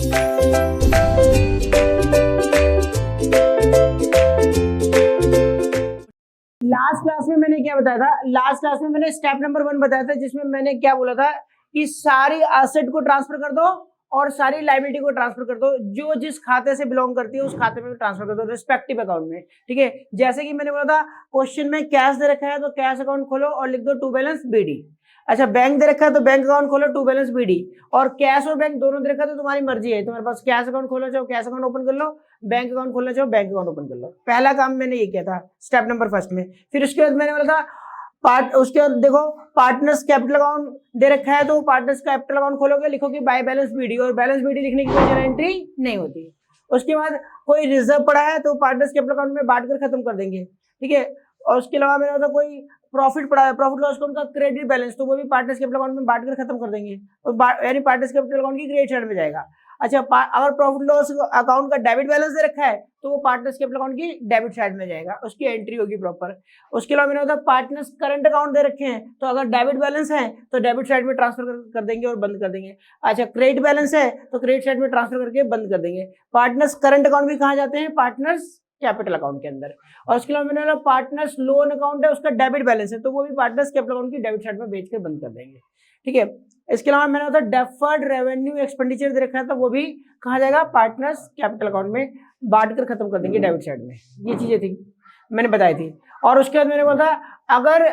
Last class में मैंने क्या बताया था? लास्ट क्लास में मैंने स्टेप नंबर 1 बताया था, जिसमें मैंने क्या बोला था कि सारी एसेट को ट्रांसफर कर दो और सारी लायबिलिटी को ट्रांसफर कर दो, जो जिस खाते से बिलोंग करती है उस खाते में ट्रांसफर कर दो रिस्पेक्टिव अकाउंट में। ठीक है, जैसे कि मैंने बोला था क्वेश्चन में कैश दे रखा है तो कैश अकाउंट खोलो और लिख दो टू बैलेंस बीडी। अच्छा, बैंक दे रखा है तो बैंक अकाउंट खोलो टू बैलेंस बीडी। और कैश और बैंक दोनों दे रखा है तो तुम्हारी मर्जी है, तुम्हारे पास कैश अकाउंट खोलना चाहो कैश अकाउंट ओपन कर लो, बैंक अकाउंट खोलना चाहो बैंक अकाउंट ओपन कर लो। पहला काम मैंने ये किया था स्टेप नंबर फर्स्ट में। फिर उसके बाद मैंने बोला था उसके बाद देखो पार्टनर्स कैपिटल अकाउंट दे रखा है तो पार्टनर्स कैपिटल अकाउंट खोलोगे, लिखोगे बाय बैलेंस बीडी, और बैलेंस बीडी लिखने की कोई जरा एंट्री नहीं होती। उसके बाद कोई रिजर्व पड़ा है तो पार्टनर्स कैपिटल अकाउंट में बांट कर खत्म कर देंगे। ठीक है, और उसके अलावा मेरा होता कोई प्रॉफिट पड़ा है, प्रॉफिट लॉस अकाउंट का क्रेडिट बैलेंस, तो वो भी पार्टनर्स कैपिटल अकाउंट में बांट कर खत्म कर देंगे, यानी पार्टनर्स कैपिटल अकाउंट की क्रेडिट साइड में जाएगा। अच्छा, अगर प्रॉफिट लॉस अकाउंट का डेबिट बैलेंस दे रखा है तो वो पार्टनर्स कैपिटल अकाउंट की डेबिट साइड में जाएगा, उसकी एंट्री होगी प्रॉपर। उसके अलावा मैंने होता पार्टनर्स करंट अकाउंट दे रखे हैं तो अगर डेबिट बैलेंस है तो डेबिट साइड में ट्रांसफर कर देंगे और बंद कर देंगे। अच्छा, क्रेडिट बैलेंस है तो क्रेडिट साइड में ट्रांसफर करके बंद कर देंगे। पार्टनर्स करंट अकाउंट भी कहाँ जाते हैं? पार्टनर्स कैपिटल अकाउंट के अंदर। और उसके अलावा मैंने बोला पार्टनर्स लोन अकाउंट है, उसका डेबिट बैलेंस है तो वो भी पार्टनर्स कैपिटल अकाउंट की डेबिट साइड में बेच कर बंद कर देंगे। ठीक है, इसके अलावा मैंने बोला डेफर्ड रेवेन्यू एक्सपेंडिचर दे रखा है तो वो भी कहा जाएगा? पार्टनर्स कैपिटल अकाउंट में बांट कर खत्म कर देंगे डेबिट साइड में। ये चीजें थी मैंने बताई थी। और उसके बाद मैंने बोला अगर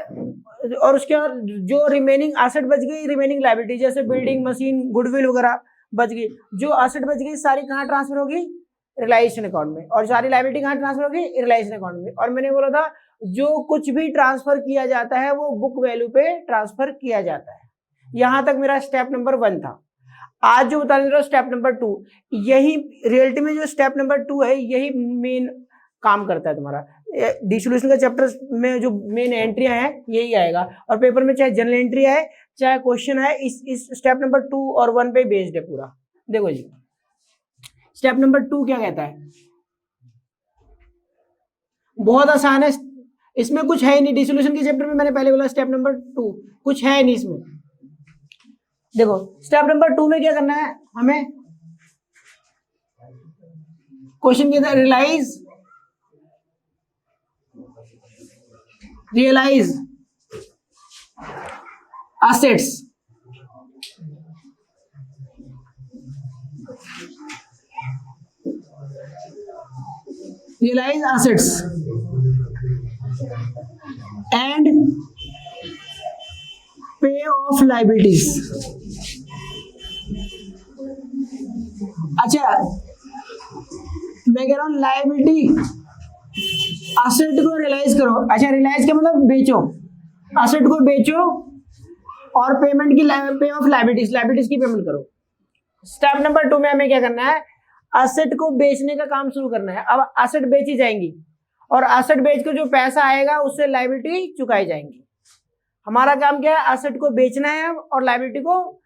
और उसके बाद जो रिमेनिंग एसेट बच गई, रिमेनिंग लायबिलिटी जैसे बिल्डिंग मशीन गुडविल वगैरह बच गई, जो एसेट बच गई सारी कहाँ ट्रांसफर होगी? रिलायजेशन अकाउंट में। और सारी लायबिलिटी कहाँ ट्रांसफर होगी? रिलायजेशन अकाउंट में। और मैंने बोला था जो कुछ भी ट्रांसफर किया जाता है वो बुक वैल्यू पे ट्रांसफर किया जाता है। यहां तक मेरा स्टेप नंबर 1 था। आज जो बताने जा रहा हूं स्टेप नंबर 2, यही रियलिटी में जो स्टेप नंबर 2 है यही मेन काम करता है तुम्हारा। डिसोल्यूशन का चैप्टर में जो मेन एंट्रियां हैं यही आएगा, और पेपर में चाहे जनरल एंट्री है चाहे क्वेश्चन है इस स्टेप नंबर 2 और 1 पे बेस्ड है पूरा। देखो जी, स्टेप नंबर 2 क्या कहता है? बहुत आसान है, इसमें कुछ है नहीं। डिसोल्यूशन के चैप्टर में मैंने पहले बोला स्टेप नंबर 2 कुछ है नहीं इसमें। देखो स्टेप नंबर 2 में क्या करना है हमें? क्वेश्चन कहता है realise assets. Realise assets and pay off liabilities. अच्छा, मैं कह रहा हूं लायबिलिटी एसेट को रियलाइज करो। अच्छा, रियलाइज का मतलब बेचो, एसेट को बेचो और पेमेंट की पे ऑफ लायबिलिटीज की पेमेंट करो। स्टेप नंबर 2 में हमें क्या करना है? एसेट को बेचने का काम शुरू करना है। अब एसेट बेची जाएंगी और एसेट बेचकर जो पैसा आएगा उससे लायबिलिटी चुकाई जाएंगी। हमारा काम क्या है? एसेट को बेचना है और लायबिलिटी को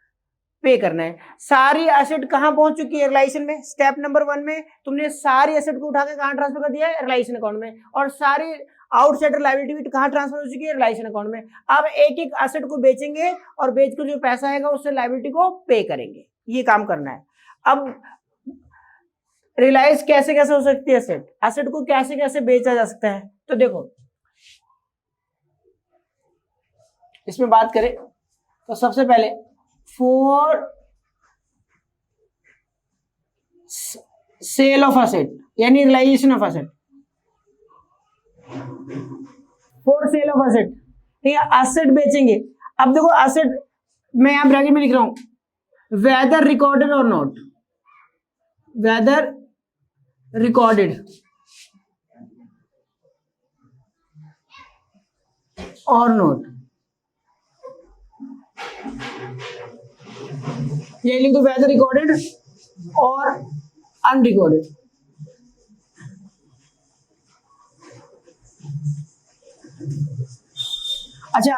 पे करना है। सारी एसेट कहां पहुंच चुकी है? रिलायजेशन में। स्टेप नंबर 1 में तुमने सारी एसेट को उठा के कहां ट्रांसफर कर दिया है? रिलायजेशन अकाउंट में। और सारी आउटसाइडर लायबिलिटी भी कहां ट्रांसफर हो चुकी है? रिलायजेशन अकाउंट में। अब एक एक एसेट को बेचेंगे और बेचकर जो पैसा आएगा उससे लायबिलिटी को पे करेंगे। ये काम करना है। अब रियलाइज कैसे कैसे हो सकती है एसेट? एसेट को कैसे कैसे बेचा जा सकता है? तो देखो इसमें बात करें तो सबसे पहले फॉर सेल ऑफ एसेट यानी realisation of asset, for sale of asset. ठीक है, एसेट बेचेंगे। अब देखो एसेट मैं यहां ब्रैकेट में लिख रहा हूं weather recorded or not, weather recorded or not, ये लिख दो वेदर रिकॉर्डेड और अनरिकॉर्डेड। अच्छा,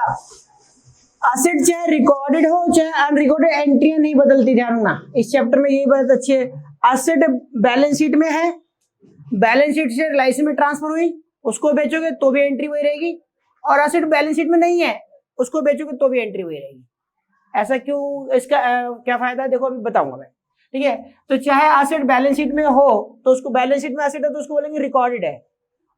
एसेट चाहे रिकॉर्डेड हो चाहे अनरिकॉर्डेड एंट्रियां नहीं बदलती, ध्यान रखना इस चैप्टर में यही बात अच्छी है। एसेट बैलेंस शीट में है, बैलेंस शीट से रिलायजेशन में ट्रांसफर हुई, उसको बेचोगे तो भी एंट्री वही रहेगी, और एसेट बैलेंस शीट में नहीं है उसको बेचोगे तो भी एंट्री वही रहेगी। ऐसा क्यों? इसका क्या फायदा है देखो अभी बताऊंगा मैं। ठीक है, तो चाहे एसेट बैलेंस शीट में हो तो उसको, बैलेंस शीट में एसेट है तो उसको बोलेंगे रिकॉर्डेड है,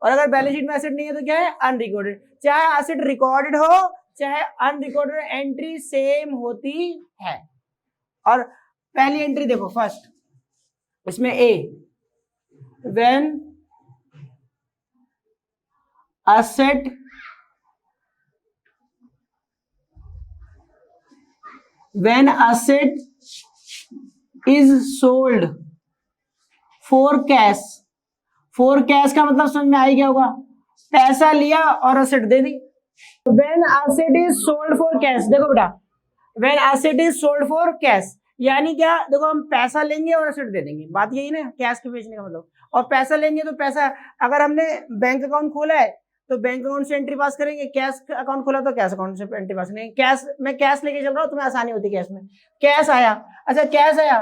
और अगर बैलेंस शीट में एसेट नहीं है तो क्या है, अनरिकॉर्डेड। चाहे एसेट रिकॉर्डेड हो चाहे अनरिकॉर्डेड, एंट्री सेम होती है। और पहली एंट्री देखो फर्स्ट, इसमें A, when asset is sold for cash. For cash का मतलब समझ में आई क्या होगा, पैसा लिया और asset they the. When asset is sold for cash, देखो बेटा, when asset is sold for cash यानी क्या, देखो हम पैसा लेंगे और एसेट दे देंगे, बात यही ना, कैश के बेचने का मतलब। और पैसा लेंगे तो पैसा, अगर हमने बैंक अकाउंट खोला है तो बैंक अकाउंट से एंट्री पास करेंगे, कैश अकाउंट खोला तो कैश अकाउंट से एंट्री पास करेंगे। कैश, मैं कैश लेके चल रहा हूँ, तुम्हें आसानी होती है कैश में। कैश आया, अच्छा कैश आया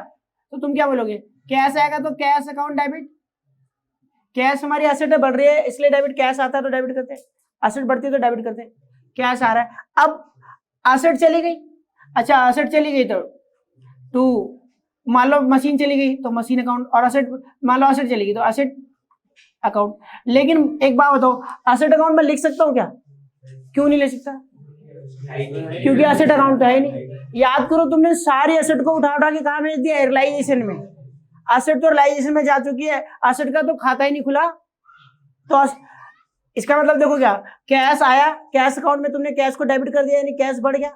तो तुम क्या बोलोगे, कैश आएगा तो कैश अकाउंट डेबिट, कैश हमारी एसेट बढ़ रही है इसलिए डेबिट, कैश आता है तो डेबिट करते हैं, एसेट बढ़ती है तो डेबिट करते हैं। कैश आ रहा है, अब एसेट चली गई, अच्छा एसेट चली गई तो मान लो मशीन चली गई तो मशीन अकाउंट, और एसेट मान लो एसेट चली गई तो एसेट अकाउंट। लेकिन एक बात बताओ, एसेट अकाउंट में लिख सकता हूँ क्या, क्यों नहीं ले सकता, क्योंकि एसेट अकाउंट है ही नहीं। याद करो, तुमने सारी एसेट को उठा उठा के कहाँ भेज दिया, रियलाइजेशन में। एसेट तो रियलाइजेशन में जा चुकी है, एसेट का तो खाता ही नहीं खुला। तो इसका मतलब देखो क्या, कैश आया, कैश अकाउंट में तुमने कैश को डेबिट कर दिया यानी कैश बढ़ गया,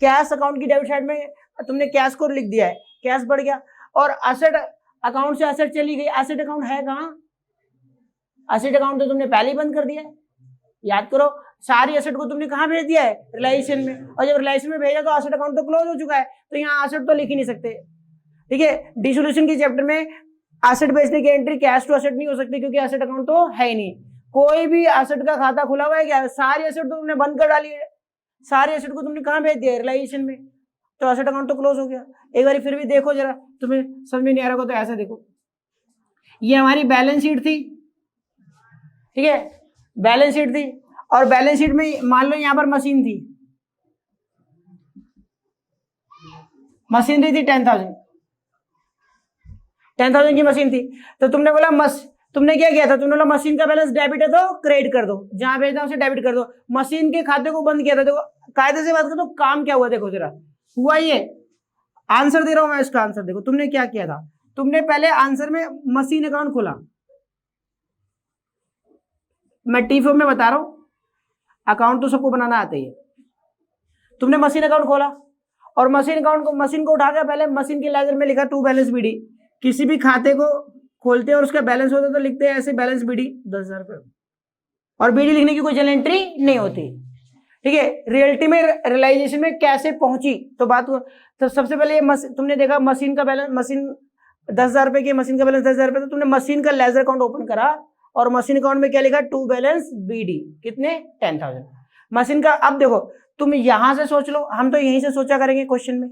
कैश अकाउंट की डेबिट साइड में तुमने कैश को लिख दिया है, कैश बढ़ गया। और एसेट अकाउंट से एसेट चली गई, एसेट अकाउंट है कहाँ, एसेट अकाउंट तो तुमने पहले ही बंद कर दिया है। याद करो, सारी एसेट को तुमने कहाँ भेज दिया है, रियलाइजेशन में, और जब रियलाइजेशन में भेजा तो एसेट अकाउंट तो क्लोज हो चुका है, तो यहाँ एसेट तो लिख ही नहीं सकते। ठीक है, डिसोल्यूशन की चैप्टर में एसेट बेचने की एंट्री कैश टू एसेट नहीं हो सकती, क्योंकि एसेट अकाउंट तो है ही नहीं। कोई भी एसेट का खाता खुला हुआ है क्या, सारी एसेट तो तुमने बंद कर डाली है, सारी एसेट को तुमने कहाँ भेज दिया, रियलाइजेशन में, तो एसेट अकाउंट तो क्लोज हो गया। एक बार फिर भी देखो जरा, तुम्हें समझ में नहीं आ रहा होगा तो ऐसा देखो, ये हमारी बैलेंस शीट थी, ठीक है, बैलेंस शीट थी, और बैलेंस शीट में मान लो यहां पर मशीन थी, मशीनरी थी 10,000 की मशीन थी। तो तुमने बोला तुमने क्या किया था, तुमने बोला मशीन का बैलेंस डेबिट है तो क्रेडिट कर दो, जहां भेजना उसे डेबिट कर दो, मशीन के खाते को बंद किया था। देखो कायदे से बात करो, काम क्या हुआ, देखो जरा हुआ ये, आंसर दे रहा हूं मैं इसका आंसर, देखो तुमने क्या किया था, तुमने पहले आंसर में मशीन अकाउंट खोला, मैं टी फॉर्म में बता रहा हूं, अकाउंट तो सबको बनाना आता ही है। तुमने मशीन अकाउंट खोला और मशीन को उठा के पहले मशीन के लेजर में लिखा टू बैलेंस बीडी। किसी भी खाते को खोलते हैं और उसका बैलेंस होता है तो लिखते हैं ऐसे बैलेंस बीडी 10,000 रुपये, और बीडी लिखने की कोई जर्नल एंट्री नहीं होती। ठीक है, रियलिटी में रियलाइजेशन में कैसे पहुंची तो बात को, तो सबसे पहले तुमने देखा मशीन का बैलेंस, मशीन 10,000 रुपए की, मशीन का बैलेंस 10,000 रुपये, तो तुमने मशीन का लेजर अकाउंट ओपन करा और मशीन अकाउंट में क्या लिखा, टू बैलेंस बीडी, कितने 10,000 मशीन का। अब देखो तुम यहां से सोच लो, हम तो यहीं से सोचा करेंगे क्वेश्चन में,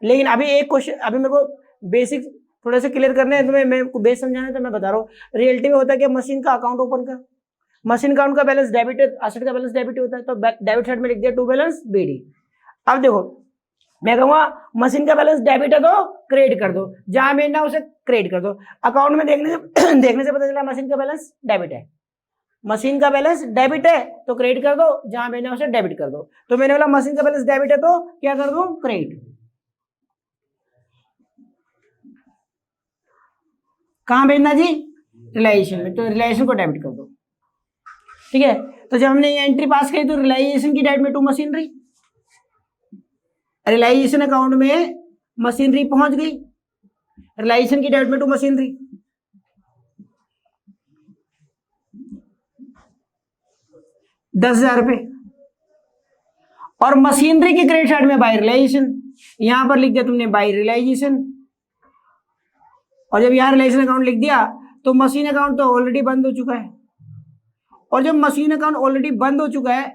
लेकिन अभी एक क्वेश्चन, अभी मेरे को बेसिक थोड़े से क्लियर करने हैं, तुम्हें मैं बेस समझाना है तो मैं बता रहा हूँ। रियलिटी में होता है कि मशीन का अकाउंट ओपन कर, मशीन अकाउंट का बैलेंस डेबिट है, एसेट का बैलेंस डेबिट होता है, तो डेबिट साइड में लिख दिया टू बैलेंस बीडी। अब देखो मैं कहूँगा मशीन का बैलेंस डेबिट है तो क्रेडिट कर दो, जहां भेजना उसे क्रेडिट कर दो। अकाउंट में देखने से पता चला मशीन का बैलेंस डेबिट है, मशीन का बैलेंस डेबिट है तो क्रेडिट कर दो, जहां भेजना उसे डेबिट कर दो। तो मैंने बोला मशीन का बैलेंस डेबिट है तो क्या कर दो, क्रेडिट। कहां भेजना जी, रियलाइजेशन में, तो रियलाइजेशन को डेबिट कर दो। ठीक है, तो जब हमने ये एंट्री पास करी तो रियलाइजेशन की डेबिट में टू मशीनरी, रियलाइजेशन अकाउंट में मशीनरी पहुंच गई, रियलाइजेशन की डेबिट में टू मशीनरी, 10,000 रुपये, और मशीनरी की क्रेडिट साइड में बाय रियलाइजेशन, यहां पर लिख दिया तुमने बाय रियलाइजेशन, और जब यहां रियलाइजेशन अकाउंट लिख दिया तो मशीन अकाउंट तो ऑलरेडी बंद हो चुका है, और जब मशीन अकाउंट ऑलरेडी बंद हो चुका है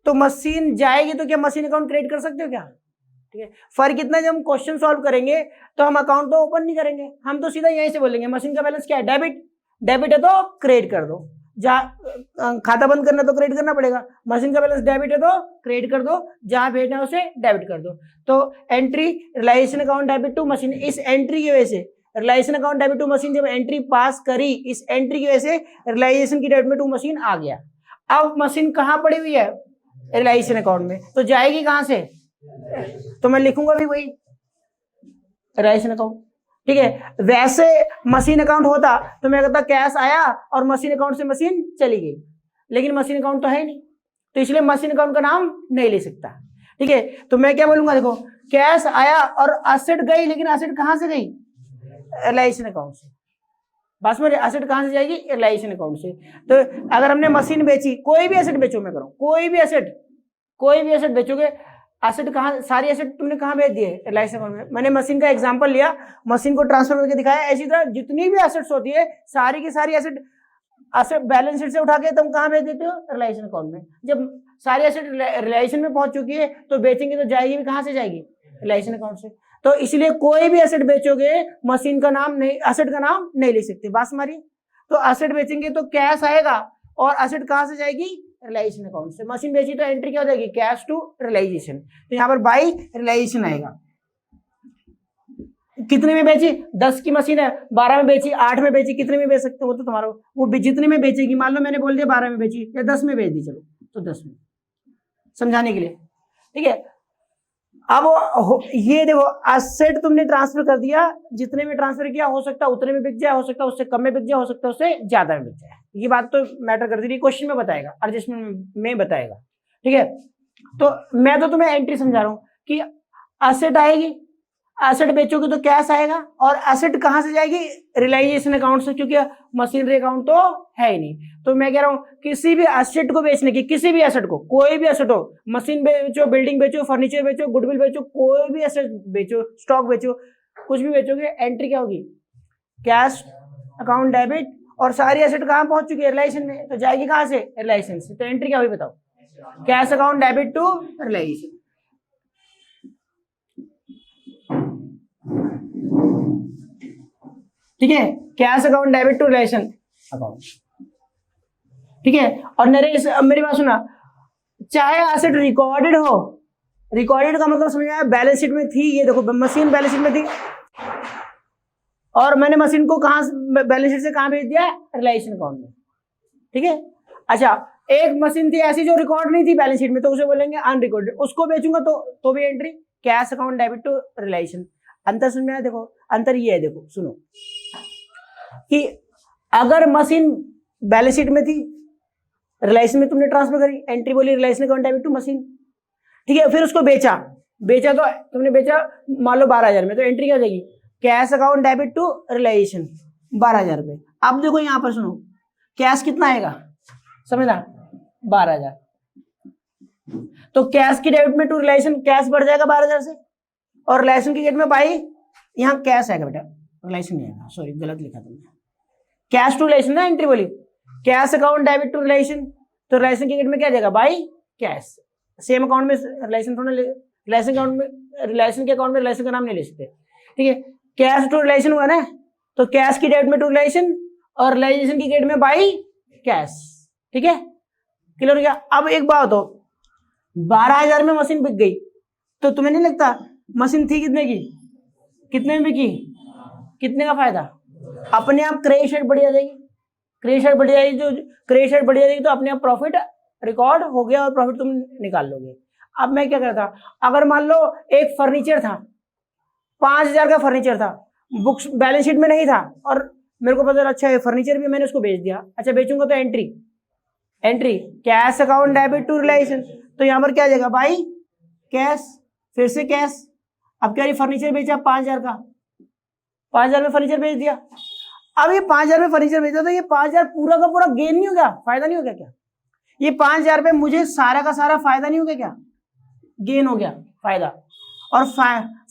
तो मशीन जाएगी तो क्या मशीन अकाउंट क्रिएट कर सकते हो क्या। ठीक है, फर्क इतना, जब हम क्वेश्चन सॉल्व करेंगे तो हम अकाउंट तो ओपन नहीं करेंगे, हम तो सीधा यहीं से बोलेंगे मशीन का बैलेंस क्या है, डेबिट, डेबिट है तो क्रिएट कर दो, जहाँ खाता बंद करना तो क्रेडिट करना पड़ेगा, मशीन का बैलेंस डेबिट है तो क्रेडिट कर दो, जहां भेजना है उसे डेबिट कर दो। तो entry realisation account debit to machine, इस एंट्री की वजह से realisation account debit to machine जब एंट्री पास करी, इस एंट्री की वजह से रिलाइजेशन की डेबिट में टू मशीन आ गया। अब मशीन कहाँ पड़ी हुई है? रिलाइजेशन अकाउंट में, तो जाएगी कहां से? तो मैं लिखूंगा भी वही रिलाइजेशन अकाउंट, ठीक है। वैसे मशीन अकाउंट होता तो मैं कहता कैश आया और मशीन अकाउंट से मशीन चली गई, लेकिन मशीन अकाउंट तो है नहीं, तो इसलिए मशीन अकाउंट का नाम नहीं ले सकता, ठीक है। तो मैं क्या बोलूंगा, देखो कैश आया और असेट गई, लेकिन असेट कहां से गई? रिलाइजेशन अकाउंट से। बस मेरे असेट कहां से जाएगी? रिलाइजेशन अकाउंट से। तो अगर हमने मशीन बेची, कोई भी एसेट बेचो, मैं करूं कोई भी एसेट बेचोगे, एसेट कहाँ, सारी एसेट तुमने कहाँ भेज दिए? रिलायंस अकाउंट में। मैंने मशीन का एग्जांपल लिया, मशीन को ट्रांसफर करके दिखाया। इसी तरह जितनी भी एसेट्स होती है, सारी की सारी एसेट बैलेंस शीट से उठा के तुम कहाँ भेज देते हो? रिलायंस अकाउंट में। जब सारी एसेट रिलायंस में पहुंच चुकी है तो बेचेंगे तो जाएगी भी कहाँ से? जाएगी रिलायंस अकाउंट से। तो इसलिए कोई भी एसेट बेचोगे, मशीन का नाम नहीं, एसेट का नाम नहीं ले सकते। बात हमारी, तो एसेट बेचेंगे तो कैश आएगा और एसेट कहाँ से जाएगी? रिलाइजेशन अकाउंट से। मशीन बेची तो एंट्री क्या हो जाएगी? Cash to realisation. तो यहाँ पर बाई रिलाइजेशन आएगा। कितने में बेची? 10 की मशीन है, 12 में बेची, 8 में बेची, कितने में बेच सकते हो? तो तुम्हारा वो जितने में बेचेगी, मान लो मैंने बोल दिया 12 में बेची या 10 में बेच दी, चलो तो 10 में, समझाने के लिए, ठीक है। अब ये देखो, एसेट तुमने ट्रांसफर कर दिया, जितने में ट्रांसफर किया हो सकता है उतने में बिक जाए, हो सकता है उससे कम में बिक जाए, हो सकता है उससे ज्यादा में बिक जाए। ये बात तो मैटर करती है, क्वेश्चन में बताएगा, एडजस्टमेंट में बताएगा, ठीक है। तो मैं तो तुम्हें एंट्री समझा रहा हूं कि एसेट आएगी, एसेट बेचोगे तो कैश आएगा, और एसेट कहां से जाएगी? रिलाइजेशन अकाउंट से, क्योंकि मशीनरी अकाउंट तो है ही नहीं। तो मैं कह रहा हूं किसी भी एसेट को बेचने की, किसी भी एसेट को, कोई भी एसेट हो, मशीन बेचो, बिल्डिंग बेचो, फर्नीचर बेचो, गुडविल बेचो, कोई भी एसेट बेचो, स्टॉक बेचो, कुछ भी बेचोगे, एंट्री क्या होगी? कैश अकाउंट डेबिट, और सारी एसेट कहां पहुंच चुकी है? रिलाइजेशन में, तो जाएगी कहां से? रिलाइजेशन से। तो एंट्री क्या हुई बताओ? Cash account debit to realisation, ठीक है। Cash account debit to relation account, ठीक है। और मेरी बात सुना, चाहे एसेट रिकॉर्डेड हो, रिकॉर्डेड का मतलब समझ आया, बैलेंस शीट में थी, ये देखो मशीन बैलेंस शीट में थी, और मैंने मशीन को कहां बैलेंस शीट से कहां भेज दिया? रिलाइजेशन अकाउंट में, ठीक है। अच्छा, एक मशीन थी ऐसी जो रिकॉर्ड नहीं थी बैलेंस शीट में, तो उसे बोलेंगे अनरिकॉर्डेड, उसको बेचूंगा तो भी entry cash account debit to relation. अंतर समझ में आया? देखो अंतर ये है, देखो सुनो, कि अगर मशीन बैलेंस शीट में थी, रिलायंस में तुमने ट्रांसफर करी, एंट्री बोली reliance account debit to machine, ठीक है। फिर उसको बेचा तो तुमने बेचा मान लो 12,000 में, तो एंट्री क्या हो जाएगी? Cash account debit to reliance 12,000 रुपए। अब देखो यहां पर सुनो, कैश कितना आएगा समझना? 12,000। तो कैश की डेबिट में टू रिलायंस, कैश बढ़ जाएगा 12,000 से, और रिलायंस की डेबिट में भाई यहाँ कैश आएगा बेटा, रिलायंस नहीं आएगा, सॉरी गलत लिखा तुमने, कैश टू रिलेशन ना एंट्री बोली, cash account debit to relation, तो रिलेशन के में क्या जाएगा? By cash. सेम अकाउंट में रिलेशन थोड़ा, रिलेशन अकाउंट में, रिलेशन के अकाउंट में रिलेशन का नाम नहीं ले सकते, ठीक है। कैश टू रिलेशन हुआ ना, तो कैश की डेबिट में टू रिलेशन, और रिलाइजेशन की डेबिट में बाई कैश, ठीक है, क्लियर हो गया। अब एक बात हो, 12,000 में मशीन बिक गई, तो तुम्हें नहीं लगता मशीन थी कितने की, कितने में बिकी, कितने का फायदा? अपने आप क्रेडिट साइड बढ़ जाएगी, क्रेडिट साइड बढ़ जाएगी, जो क्रेडिट साइड बढ़ जाएगी तो अपने आप प्रॉफिट रिकॉर्ड हो गया और प्रॉफिट तुम निकाल लोगे। अब मैं क्या करता, अगर मान लो एक फर्नीचर था, 5,000 का फर्नीचर था, बुक्स बैलेंस शीट में नहीं था, और मेरे को पता चला अच्छा है फर्नीचर भी, मैंने उसको बेच दिया। अच्छा बेचूंगा तो entry cash account debit to relation, तो यहाँ पर क्या जाएगा? बाई कैश, फिर से कैश। अब क्या, फर्नीचर बेचा 5,000 का, 5,000 में फर्नीचर बेच दिया। अब ये 5,000 में फर्नीचर बेचा, तो ये 5,000 पूरा का पूरा गेन नहीं हो गया, फायदा नहीं हो गया क्या? ये 5,000 पे मुझे सारा का सारा फायदा नहीं हो गया क्या? गेन हो गया, फायदा, और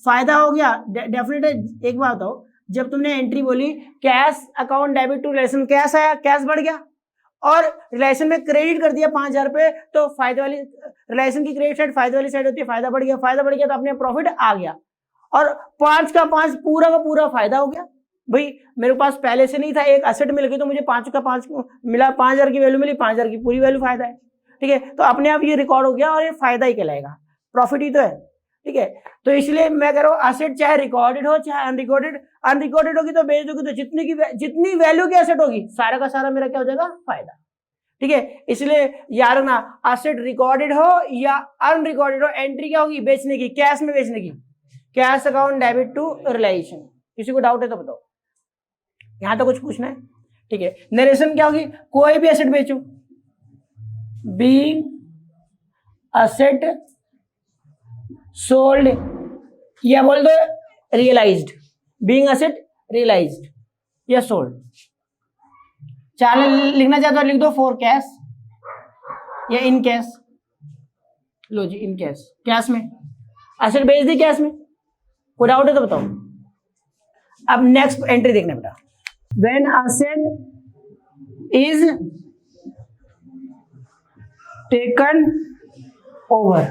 फायदा हो गया डेफिनेट। एक बात बताओ, जब तुमने एंट्री बोली cash account debit to relation, cash आया, कैश बढ़ गया, और रिलेशन में क्रेडिट कर दिया 5,000 पे, तो फायदे वाली, रिलेशन की क्रेडिट साइड फायदे वाली साइड होती है, फायदा बढ़ गया, तो अपने प्रॉफिट आ गया, और 5 का 5 पूरा का पूरा फायदा हो गया, भाई मेरे पास पहले से नहीं था, एक एसेट मिल गई तो मुझे 5 का 5 मिला, 5,000 की वैल्यू मिली, 5,000 की पूरी वैल्यू फायदा है। ठीक है, तो अपने आप ये रिकॉर्ड हो गया और ये फायदा ही कहलाएगा, प्रॉफिट ही तो है। ठीक है, तो इसलिए मैं कह रहा हूँ एसेट चाहे रिकॉर्डेड हो चाहे अनरिकॉर्डेड, अनरिकॉर्डेड होगी तो बेच दोगी तो जितनी वैल्यू की एसेट होगी सारा का सारा मेरा क्या हो जाएगा, फायदा। ठीक है, इसलिए याद रखना एसेट रिकॉर्डेड हो या अनरिकॉर्डेड हो, एंट्री क्या होगी, बेचने की, कैश में बेचने की, cash account debit to realisation. किसी को डाउट है तो बताओ, यहां तो कुछ पूछना है। ठीक है, नरेशन क्या होगी, कोई भी एसेट बेचो, बीइंग एसेट सोल्ड या बोल दो रियलाइज्ड, बीइंग एसेट रियलाइज्ड या सोल्ड। चाहे लिखना चाहते हो लिख दो फॉर कैश या इन कैश। लो जी, इन कैश, कैश में एसेट बेच दी, कैश में। कोई डाउट है तो बताओ। अब नेक्स्ट एंट्री देखना बेटा, when asset is taken over,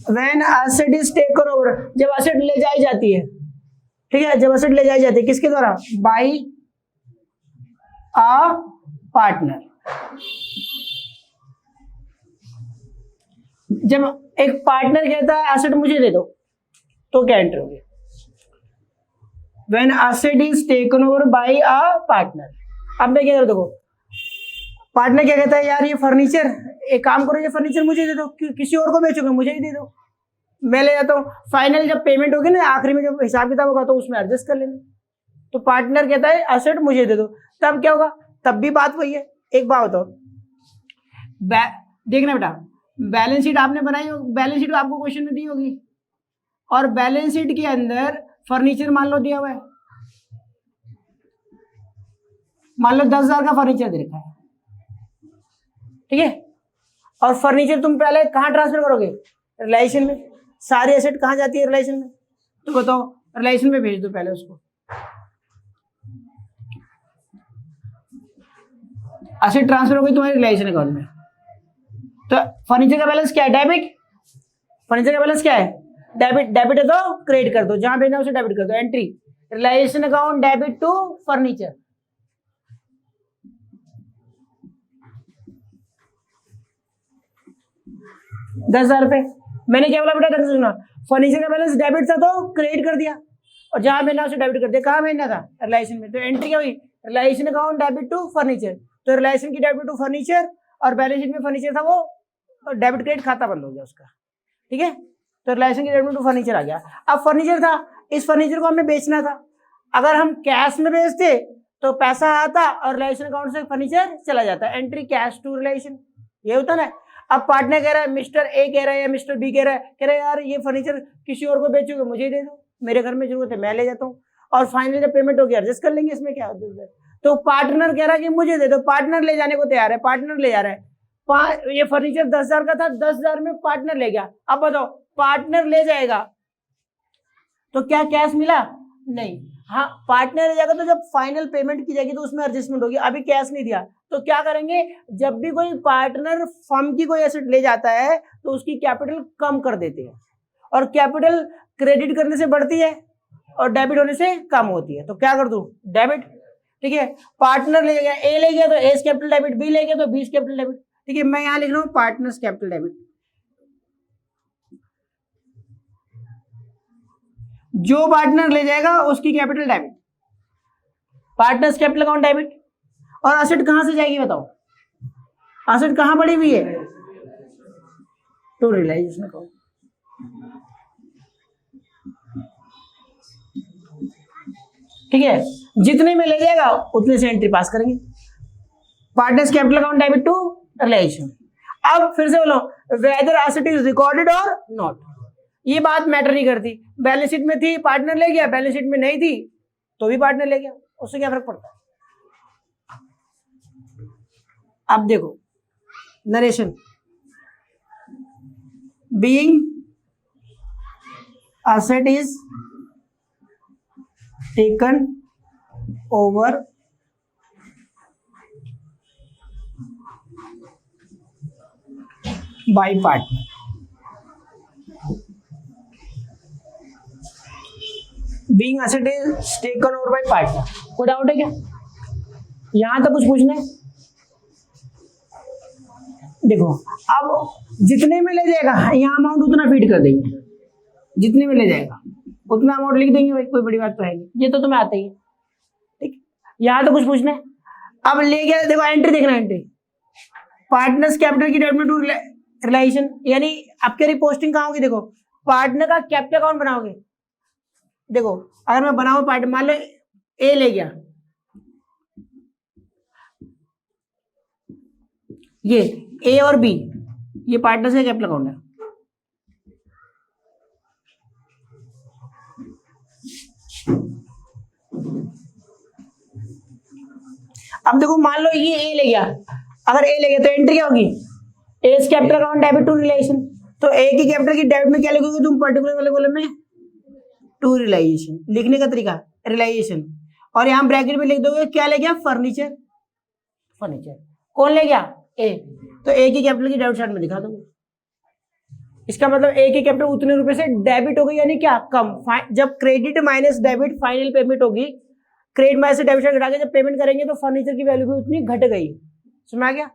when asset is taken over, जब एसेट ले जाई जाती है। ठीक है, जब एसेट ले जाई जाती है किसके द्वारा, बाय अ पार्टनर। जब एक पार्टनर कहता है एसेट मुझे दे दो, तो क्या एंट्री होगी, when asset is taken over by a partner. अब मैं क्या कर, देखो पार्टनर क्या कहता है, यार ये फर्नीचर, एक काम करो ये फर्नीचर मुझे दे दो, किसी और को बेचोगे मुझे ही दे दो, मैं ले जाता हूँ। फाइनल जब पेमेंट होगी ना, आखिरी में जब हिसाब किताब होगा तो उसमें एडजस्ट कर लेना। तो पार्टनर कहता है एसेट मुझे दे दो, तब क्या होगा, तब भी बात वही है। एक बात बताओ, देखना बेटा, बैलेंस शीट आपने बनाई हो, बैलेंस शीट आपको क्वेश्चन में दी होगी, और बैलेंस शीट के अंदर फर्नीचर मान लो दिया हुआ है, मान लो 10,000 का फर्नीचर दे रखा है। ठीक है, और फर्नीचर तुम पहले कहाँ ट्रांसफर करोगे, रिलायंस में। सारी एसेट कहाँ जाती है, रिलायंस में। तो बताओ रिलायंस में भेज दो पहले उसको, एसेट ट्रांसफर हो गई तुम्हारे रिलायंस अकाउंट में। तो फर्नीचर का बैलेंस क्या है, डेबिट। फर्नीचर का बैलेंस क्या है, डेबिट। डेबिट है तो क्रेडिट कर दो, जहां भेजना उसे डेबिट कर दो। Entry reliance account debit to furniture, 10,000 रुपए। मैंने क्या बोला बेटा, ढंग से सुना, फर्नीचर का बैलेंस डेबिट था तो क्रेडिट कर दिया, और जहां भेजना उसे डेबिट कर दिया। कहाँ भेजना था, रिलायंस में। तो एंट्री क्या हुई, reliance account debit to furniture. तो रिलायंस की डेबिट टू फर्नीचर, और बैलेंस शीट में फर्नीचर था वो डेबिट क्रेडिट खाता बंद हो गया उसका। ठीक है, तो रिलायंस की डेबिट टू फर्नीचर आ गया। अब फर्नीचर था, इस फर्नीचर को हमें बेचना था, अगर हम कैश में बेचते तो पैसा आता और रिलायंस अकाउंट से फर्नीचर चला जाता। एंट्री कैश टू रिलायंस, ये होता ना। अब पार्टनर कह रहा है, मिस्टर ए कह रहा है या मिस्टर बी कह रहा है यार ये फर्नीचर किसी और को बेचोगे मुझे दे दो, मेरे घर में जरूरत है मैं ले जाता हूँ, और फाइनली जब पेमेंट होगी एडजस्ट कर लेंगे, इसमें क्या होता है। तो पार्टनर कह रहा है कि मुझे दे दो, पार्टनर ले जाने को तैयार है, पार्टनर ले जा रहा है। ये फर्नीचर 10,000 का था, 10,000 में पार्टनर ले गया। अब बताओ पार्टनर ले जाएगा तो क्या कैश मिला, नहीं। हाँ, पार्टनर ले जाएगा तो जब फाइनल पेमेंट की जाएगी तो उसमें एडजस्टमेंट होगी, अभी कैश नहीं दिया। तो क्या करेंगे, जब भी कोई पार्टनर फर्म की कोई एसेट ले जाता है तो उसकी कैपिटल कम कर देते हैं, और कैपिटल क्रेडिट करने से बढ़ती है और डेबिट होने से कम होती है। तो क्या कर दूं, डेबिट। ठीक है, पार्टनर ले गया, ए ले गया तो ए कैपिटल डेबिट, बी ले गया तो बी कैपिटल डेबिट। ठीक है, मैं यहां लिख रहा हूं पार्टनर्स कैपिटल डेबिट। जो पार्टनर ले जाएगा उसकी capital debit, partners capital account debit. और एसेट कहां से जाएगी बताओ, एसेट कहां पड़ी हुई है, टू रियलाइजेशन अकाउंट। ठीक है, जितने में ले जाएगा उतने से एंट्री पास करेंगे, partners capital account debit to realisation. अब फिर से बोलो, whether asset is recorded or not, ये बात मैटर नहीं करती। बैलेंस शीट में थी पार्टनर ले गया, बैलेंस शीट में नहीं थी तो भी पार्टनर ले गया, उससे क्या फर्क पड़ता है। अब देखो narration, being asset is taken over bye partner, being asset is taken over bye partner. कोई डाउट है क्या? यहां तक कुछ पूछना है? देखो अब जितने में ले जाएगा यहाँ अमाउंट उतना फीड कर देंगे, जितने में ले जाएगा उतना अमाउंट लिख देंगे भाई, कोई बड़ी बात तो है नहीं, ये तो तुम्हें आता ही है। ठीक, यहाँ तो कुछ पूछना है? अब ले गया, देखो एंट्री देखना, एंट्री पार्टनर्स कैपिटल की डेवलपमेंट टू रिलाइजेशन, यानी आपके रिपोस्टिंग कहाँ होगी? देखो पार्टनर का कैपिटल अकाउंट बनाओगे। देखो अगर मैं बनाऊं पार्टनर, मान लो ए ले गया, ये ए और बी, ये पार्टनर्स का कैपिटल अकाउंट है। अब देखो मान लो ये ए ले गया, अगर ए ले गया तो एंट्री क्या होगी? A's capital account debit to realisation. तो ए की कैपिटल की डेबिट में क्या लिखोगे तुम? पर्टिकुलर वाले कॉलम में टू रिलाइजेशन, लिखने का तरीका रिलाइजेशन, और यहाँ ब्रैकेट में लिख दोगे क्या ले गया? फर्नीचर। फर्नीचर कौन ले गया? ए। तो ए की कैपिटल की डेबिट साइड में दिखा दोगे। इसका मतलब ए की कैपिटल उतने रुपए से डेबिट हो गई, यानी क्या? कम। जब credit minus debit final payment होगी, क्रेडिट माइनस से डेबिट साइड घटा के जब पेमेंट करेंगे तो फर्नीचर की वैल्यू भी उतनी घट गई। समझ आ गया?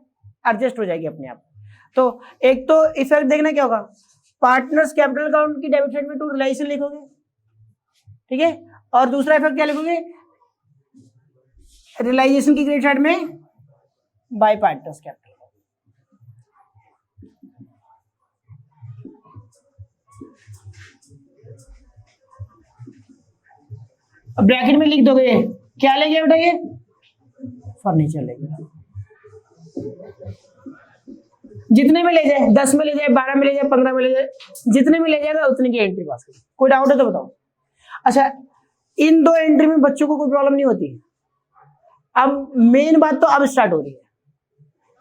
एडजस्ट हो जाएगी अपने आप। तो एक तो इफेक्ट देखना क्या होगा, पार्टनर्स कैपिटल अकाउंट की डेबिट साइड में टू रिलाइजेशन लिखोगे, ठीक है, और दूसरा इफेक्ट क्या लिखोगे? रिलाइजेशन की क्रेडिट साइड में बाय पार्टनर्स कैपिटल। अब ब्रैकेट में लिख दोगे क्या ले गया बेटा? ये फर्नीचर ले गया। जितने में ले जाए, 10 में ले जाए, 12 में ले जाए, 15 में ले जाए, जितने में ले जाएगा उतने की एंट्री पास करें। कोई डाउट है तो बताओ। अच्छा, इन दो एंट्री में बच्चों को कोई प्रॉब्लम नहीं होती। अब मेन बात तो अब स्टार्ट हो रही है,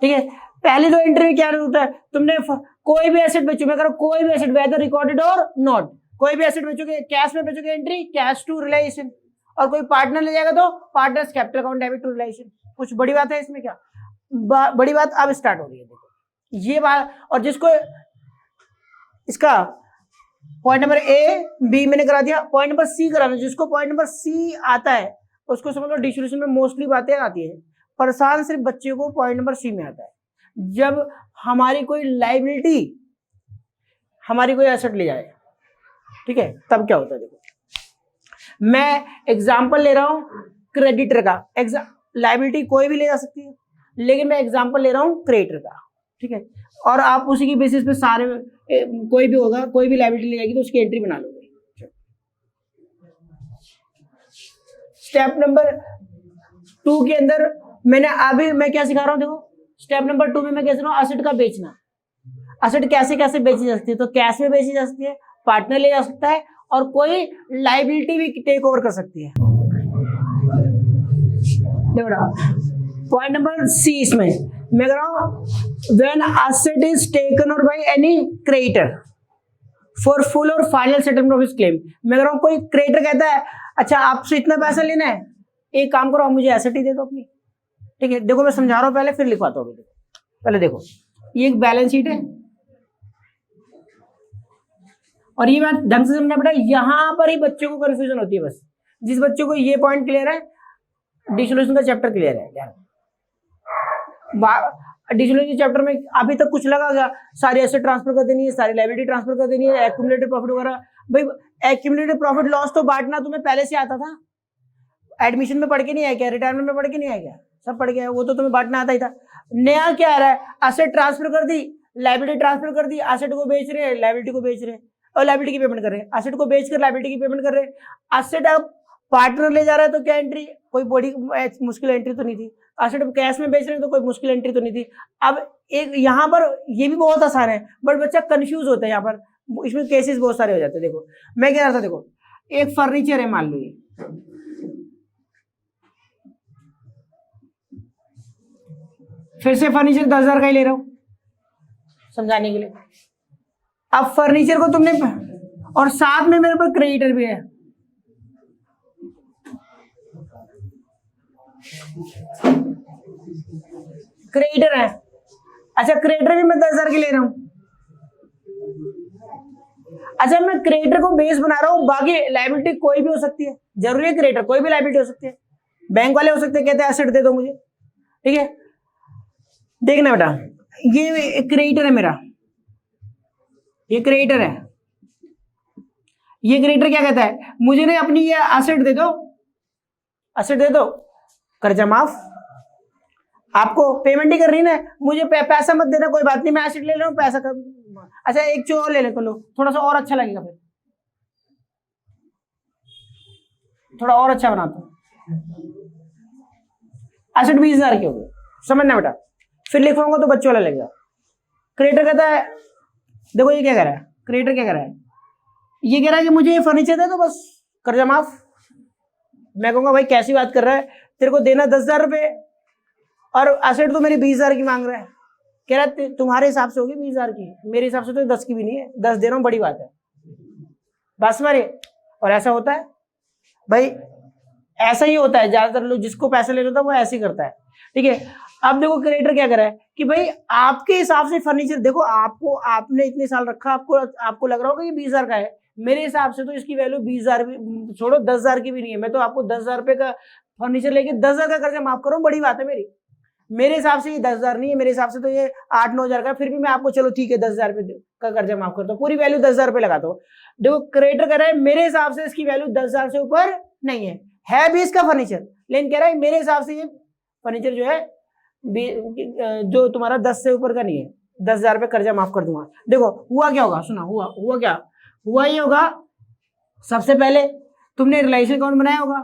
ठीक है। पहली दो एंट्री में क्या होता है? तुमने कोई भी एसेट बेचो, मैं कह रहा हूं कोई भी asset, whether recorded or not, कोई भी एसेट बेचोगे, कैश में बेचोगे एंट्री कैश टू रिलाइजेशन, और कोई पार्टनर ले जाएगा तो partners capital account debit to realisation. कुछ बड़ी बात है इसमें? क्या बड़ी बात अब स्टार्ट हो रही है, देखो ये बात। और जिसको इसका पॉइंट नंबर ए बी मैंने करा दिया, पॉइंट नंबर सी कराना, जिसको पॉइंट नंबर सी आता है उसको समझ लो डिस्ट्रीब्यूशन में मोस्टली बातें आती है। परेशान सिर्फ बच्चे को पॉइंट नंबर सी में आता है, जब हमारी कोई लाइबिलिटी, हमारी कोई एसेट ले जाए, ठीक है, तब क्या होता है। देखो मैं एग्जांपल ले रहा हूं क्रेडिटर का, लाइबिलिटी कोई भी ले जा सकती है, लेकिन मैं एग्जांपल ले रहा हूं क्रेडिटर का, ठीक है, और आप उसी की बेसिस पे सारे कोई भी होगा, कोई भी लाइबिलिटी ले जाएगी तो उसकी एंट्री बना लोगे। स्टेप नंबर 2 के अंदर मैंने अभी मैं क्या सिखा रहा हूं? देखो स्टेप नंबर 2 में मैं क्या सिखा रहा हूं? एसेट का बेचना। एसेट कैसे कैसे बेची जा सकती है? तो कैश में बेची जा सकती है, पार्टनर ले जा सकता है, और कोई लाइबिलिटी भी टेक ओवर कर सकती है। पॉइंट नंबर सी इसमें मैं कह रहा हूं when asset is taken over by any creditor for full और final settlement of his claim. मैं कह रहा हूं कोई क्रेडिटर कहता है अच्छा आपसे इतना पैसा लेना है, एक काम करो आप मुझे एसेट ही दे दो अपनी, ठीक है। देखो मैं समझा रहा हूं पहले, फिर लिखवाता हूं। पहले देखो ये एक बैलेंस शीट है, और ये बात ढंग से समझना बेटा, यहां पर ही बच्चों को कंफ्यूजन होती है। बस जिस बच्चों को ये पॉइंट क्लियर है, डिसोल्यूशन का चैप्टर क्लियर है। डिसोल्यूशन चैप्टर में अभी तक कुछ लगा गया, सारी एसेट ट्रांसफर कर देनी है, सारी लायबिलिटी ट्रांसफर कर देनी है, एक्यूमुलेटेड प्रॉफिट वगैरह। भाई एक्यूमुलेटेड प्रॉफिट लॉस तो बांटना तुम्हें पहले से आता था, एडमिशन में पढ़ के नहीं आया क्या? रिटायरमेंट में पढ़ के नहीं आया क्या? सब पढ़ गया, वो तो तुम्हें बांटना आता ही था। नया क्या आ रहा है? एसेट ट्रांसफर कर दी, लायबिलिटी ट्रांसफर कर दी, एसेट को बेच रहे हैं, लायबिलिटी को बेच रहे हैं, और लायबिलिटी की पेमेंट कर रहे हैं, एसेट को बेचकर लायबिलिटी की पेमेंट कर रहे हैं। एसेट अब पार्टनर ले जा रहा है तो क्या एंट्री? कोई बड़ी मुश्किल एंट्री तो नहीं थी। एसेट कैश में बेच रहे हैं तो कोई मुश्किल एंट्री तो नहीं थी। अब एक यहाँ पर ये भी बहुत आसान है, बट बच्चा कंफ्यूज होता है यहाँ पर, इसमें केसेस बहुत सारे हो जाते हैं। देखो मैं कह रहा था, देखो एक फर्नीचर है मान लो, ये फिर से फर्नीचर 10,000 का ही ले रहा हूं समझाने के लिए। अब फर्नीचर को तुमने, और साथ में मेरे पास क्रेडिटर भी है, क्रेडिटर है। अच्छा क्रेडिटर भी मैं 10,000 की ले रहा हूं। अच्छा मैं क्रेडिटर को बेस बना रहा हूँ, बाकी लायबिलिटी कोई भी हो सकती है, जरूरी है क्रेडिटर, कोई भी लायबिलिटी हो सकती है, बैंक वाले हो सकते हैं, कहते हैं एसेट दे दो मुझे, ठीक है। देखना बेटा, ये क्रेडिटर है मेरा, ये क्रेडिटर है, ये क्रेडिटर क्या कहता है, मुझे ना अपनी ये एसेट दे दो, एसेट दे दो, कर्जा माफ, आपको पेमेंट ही कर रही ना, मुझे पैसा मत देना, कोई बात नहीं, मैं एसेट ले लूं, पैसा कर। अच्छा एक चो और ले ले, तो लो, थोड़ा सा और अच्छा लगेगा, फिर थोड़ा और अच्छा बनाता हूं। एसेट 20,000 की होगी, समझना बेटा, फिर लिखवाऊंगा तो बच्चों वाला लगेगा। क्रेडिटर कहता है, देखो ये क्या कह रहा है, क्रेडिटर क्या कह रहा है, ये कह रहा है कि मुझे ये फर्नीचर दे दो बस, कर्जा माफ। मैं कहूंगा भाई कैसी बात कर रहा है, तेरे को देना 10,000 रुपये और एसेट तो मेरी 20,000 की मांग रहा है। कह रहा है तुम्हारे हिसाब से होगी 20,000 की, मेरे हिसाब से तो 10 की भी नहीं है, 10 दे रहा हूं, बड़ी बात है, बस मारे। और ऐसा होता है भाई, ऐसा ही होता है, ज्यादातर लोग जिसको पैसे लेना होता है वो ऐसे ही करता है, ठीक है। अब देखो क्रेडिटर क्या कर रहा है कि भाई आपके हिसाब से फर्नीचर देखो, आपको आपने इतने साल रखा, आपको लग रहा होगा कि 20,000 का है, मेरे हिसाब से तो इसकी वैल्यू 20,000 भी छोड़ो, 10,000 की भी नहीं है, मैं तो आपको 10,000 रुपए का फर्नीचर लेके 10,000 का कर्जा माफ करो, बड़ी बात है मेरी, मेरे हिसाब से ये 10,000 नहीं है, मेरे हिसाब से तो ये 8-9,000 का, फिर भी मैं आपको चलो ठीक है 10,000 रुपए का कर्जा माफ करता हूँ, पूरी वैल्यू 10,000 रुपए लगाता हूँ। देखो क्रेडिटर कह रहा है मेरे हिसाब से इसकी वैल्यू 10,000 से ऊपर नहीं है भी इसका फर्नीचर, लेकिन कह रहा है मेरे हिसाब से ये फर्नीचर जो है जो तुम्हारा 10 से ऊपर का नहीं है, 10,000 रुपए कर्जा माफ कर दूंगा। देखो हुआ क्या होगा, सुना, हुआ क्या हुआ, ये होगा, सबसे पहले तुमने रिलेशन अकाउंट बनाया होगा,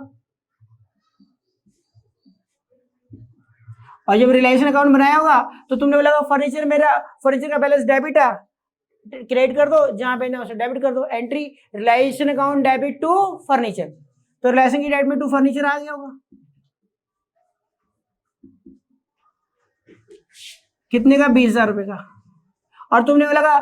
और जब रिलेशन अकाउंट बनाया होगा तो तुमने बोला फर्नीचर, मेरा फर्नीचर का बैलेंस डेबिट है, क्रेडिट कर दो, जहां पे ना उसे डेबिट कर दो, entry relation account debit to furniture, तो रिलेशन की डेबिट टू फर्नीचर आ गया होगा, कितने का, 20,000 रुपए का। और तुमने बोला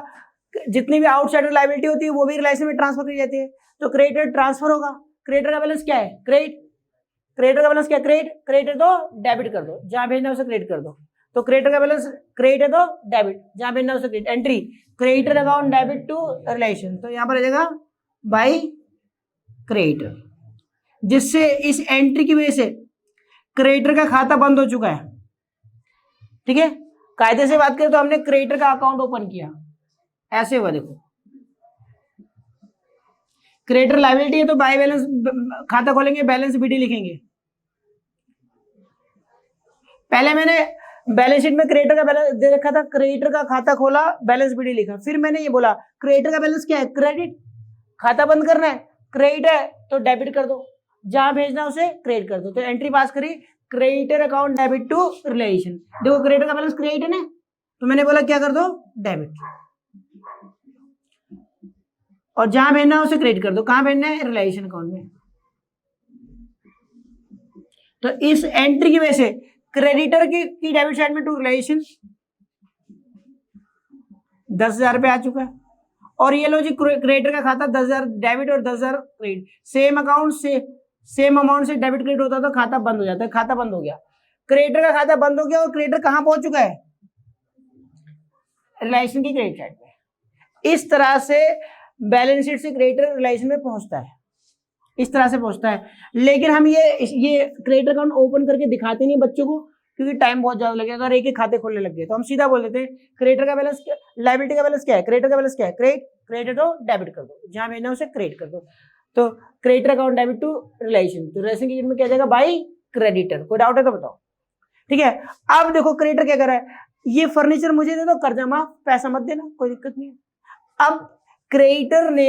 जितनी भी आउटसाइडर लायबिलिटी होती है वो भी रिलेशन में ट्रांसफर की जाती है, तो क्रेडिटर ट्रांसफर होगा, क्रेडिटर का बैलेंस क्या है, क्रेडिटर का बैलेंस क्या है, क्रेडिट दो, डेबिट कर दो, जहां भेजना उसे क्रेडिट कर दो, तो क्रेडिटर का बैलेंस क्रेडिट दो, डेबिट, जहां भेजना उसे credit, entry creditor account debit to relation, तो यहां पर आ जाएगा बाई क्रेडिटर, जिससे इस एंट्री की वजह से क्रेडिटर का खाता बंद हो चुका है, ठीक है। कायदे से बात करें तो हमने क्रेडिटर का अकाउंट ओपन किया, ऐसे हुआ, देखो क्रेडिटर लायबिलिटी है तो बाय बैलेंस खाता खोलेंगे, बैलेंस बीडी लिखेंगे, पहले मैंने बैलेंस शीट में क्रेडिटर का बैलेंस दे रखा था, क्रेडिटर का खाता खोला, बैलेंस बीडी लिखा, फिर मैंने ये बोला क्रेडिटर का बैलेंस क्या है, क्रेडिट, खाता बंद करना है, क्रेडिट है तो डेबिट कर दो, जहां भेजना उसे क्रेडिट कर दो, तो एंट्री पास करी, creditor account debit to relation, देखो क्रेडिटर का बैलेंस क्रेडिट है ना, तो मैंने बोला क्या कर दो, डेबिट, और जहां भेजना है उसे क्रेडिट कर दो, कहां भेजना है, रिलेशन अकाउंट में। तो इस एंट्री की वजह से क्रेडिटर की डेबिट साइड में टू रिलेशन 10,000 रुपए आ चुका है, और ये लो जी क्रेडिटर का खाता 10,000 डेबिट और 10,000 क्रेडिट, सेम अकाउंट से सेम अमाउंट से डेबिट क्रेडिट होता है तो खाता बंद हो जाता है, खाता बंद हो गया, क्रेडिटर का खाता बंद हो गया, और क्रेडिटर कहां पहुंच चुका है, रिलेशन की क्रेडिट साइड पे। इस तरह से बैलेंस शीट से क्रेडिटर रिलेशन में पहुंचता है, इस तरह से पहुंचता है, लेकिन हम ये क्रेडिटर अकाउंट ओपन करके दिखाते नहीं बच्चों को, क्योंकि टाइम बहुत ज्यादा लगेगा, अगर एक ही खाते खोलने लग गए तो हम सीधा बोल देते हैं क्रेडिटर का बैलेंस, लायबिलिटी का बैलेंस क्या है, क्रेडिटर का बैलेंस क्या है, क्रेडिट दो, डेबिट कर दो, जहां भेजना उसे क्रेडिट कर दो, तो creditor account debit to relation, तो रिलेशन की में क्या जाएगा, बाई क्रेडिटर। कोई डाउट है तो बताओ, ठीक है। अब देखो क्रेडिटर क्या कर रहा है, ये फर्नीचर मुझे दे दो, कर्जा माफ, पैसा मत देना, कोई दिक्कत नहीं है। अब क्रेडिटर ने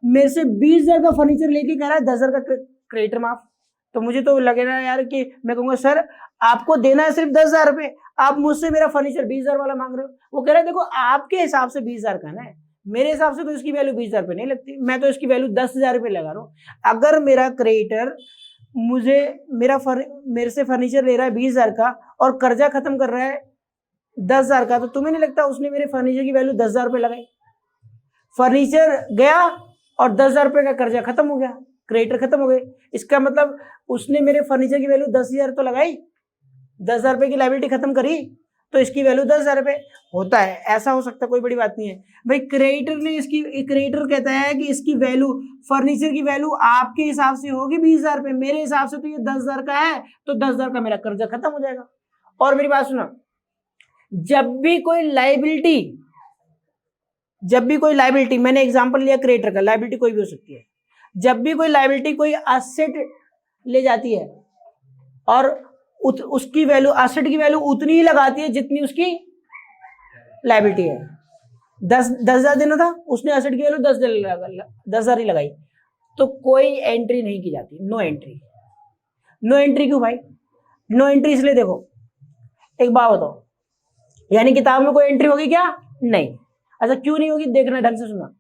मेरे से 20,000 का फर्नीचर लेके कह रहा है 10,000 का क्रेडिटर माफ, तो मुझे तो लगे ना यार कि मैं कहूंगा सर आपको देना है सिर्फ 10,000 रुपए, आप मुझसे मेरा फर्नीचर 20,000 वाला मांग रहे हो। वो कह रहा है देखो आपके हिसाब से 20,000 का ना है, मेरे हिसाब से तो इसकी वैल्यू 20,000 रुपए नहीं लगती, मैं तो इसकी वैल्यू 10,000 रुपए लगा रहा हूँ। अगर मेरा क्रेडिटर मुझे मेरे से फर्नीचर ले रहा है 20,000 का और कर्जा खत्म कर रहा है 10,000 का, तो तुम्हें नहीं लगता उसने मेरे फर्नीचर की वैल्यू 10,000 रुपए लगाई, फर्नीचर गया और 10,000 रुपए का कर्जा खत्म हो गया, क्रेडिटर खत्म हो गए, इसका मतलब उसने मेरे फर्नीचर की वैल्यू 10,000 तो लगाई, 10,000 रुपए की लायबिलिटी खत्म करी, तो इसकी वैल्यू 10,000 रुपये होता है, ऐसा हो सकता है, कोई बड़ी बात नहीं है भाई। क्रेडिटर ने इसकी, क्रेडिटर कहता है कि इसकी वैल्यू, फर्नीचर की वैल्यू आपके हिसाब से होगी 20,000 रुपये, मेरे हिसाब से तो ये 10,000 का है, तो 10,000 का मेरा कर्जा खत्म हो जाएगा। और मेरी बात सुना, जब भी कोई लाइबिलिटी, मैंने एग्जांपल लिया क्रेडिटर का, लाइबिलिटी कोई भी हो सकती है, जब भी कोई लाइबिलिटी कोई एसेट ले जाती है और उसकी वैल्यू, एसेट की वैल्यू उतनी ही लगाती है जितनी उसकी लाइबिलिटी है। 10,000 देना था, उसने एसेट की वैल्यू 10,000 ही लगाई, तो कोई एंट्री नहीं की जाती, नो एंट्री। नो एंट्री क्यों भाई? नो एंट्री इसलिए, देखो एक बात बताओ, यानी किताब में कोई एंट्री होगी क्या? नहीं। अच्छा क्यों नहीं होगी, देखना ढंग से सुना।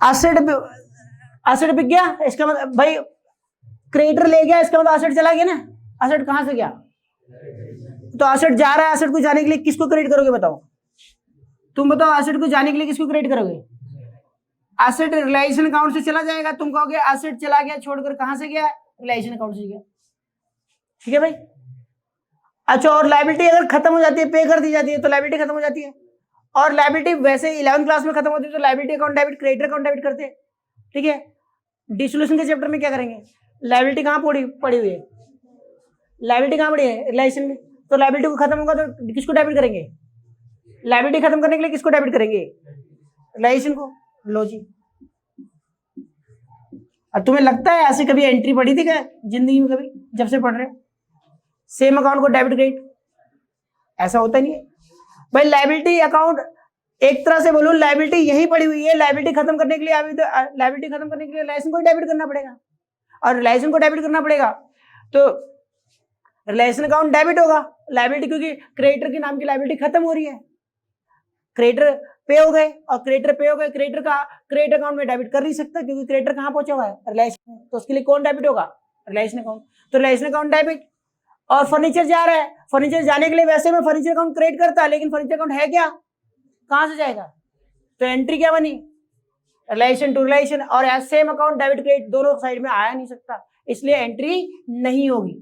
एसेट बिक गया, इसका मतलब भाई क्रेडिटर ले गया, इसका मतलब एसेट चला गया ना। एसेट कहां से गया? तो एसेट जा रहा है, एसेट को जाने के लिए किसको क्रेडिट करोगे बताओ? तुम बताओ, एसेट को जाने के लिए किसको क्रेडिट करोगे? एसेट रिलायंस अकाउंट से चला जाएगा, तुम कहोगे एसेट चला गया छोड़कर, कहां से गया? रिलायंस अकाउंट से गया। ठीक है भाई। अच्छा, और लायबिलिटी अगर खत्म हो जाती है, पे कर दी जाती है, तो लायबिलिटी खत्म हो जाती है। और लायबिलिटी वैसे 11th क्लास में खत्म होती है, तो liability account debit, creditor account debit करते हैं। ठीक है, डिसोल्यूशन के चैप्टर में क्या करेंगे? लायबिलिटी कहां पड़ी हुई है? लायबिलिटी कहां पड़ी है? रिलेशन में। तो लायबिलिटी को खत्म होगा तो किसको डेबिट करेंगे? लायबिलिटी खत्म करने के लिए किसको डेबिट करेंगे? रिलेशन को। लो जी। अब तुम्हें लगता है ऐसे कभी एंट्री पड़ी थी क्या जिंदगी में, कभी जब से पढ़ रहे हो? सेम अकाउंट को डेबिट क्रेडिट, ऐसा होता नहीं है भाई। लायबिलिटी अकाउंट एक तरह से बोलो, लायबिलिटी यही पड़ी हुई है, लायबिलिटी खत्म करने के लिए, अभी तो लायबिलिटी खत्म करने के लिए रिलेशन को डेबिट करना पड़ेगा, और रिलेशन को डेबिट करना पड़ेगा तो रिलेशन अकाउंट डेबिट होगा। लायबिलिटी, क्योंकि क्रेडिटर के नाम की लायबिलिटी खत्म हो रही है, क्रेडिटर पे हो गए, और क्रेडिटर पे हो गए, क्रेडिटर का क्रेडिट अकाउंट में डेबिट कर नहीं सकता, क्योंकि क्रेडिटर कहां पहुंचा हुआ है? रिलेशन में। तो उसके लिए कौन डेबिट होगा? Realisation account. तो रिलेशन अकाउंट डेबिट। और फर्नीचर जा रहा है, फर्नीचर जाने के लिए वैसे में फर्नीचर अकाउंट क्रिएट करता है, लेकिन फर्नीचर अकाउंट है क्या? कहां से जाएगा? तो एंट्री क्या बनी? Relation to relation. और सेम अकाउंट डेबिट क्रेडिट दोनों साइड में आया नहीं सकता, इसलिए एंट्री नहीं होगी,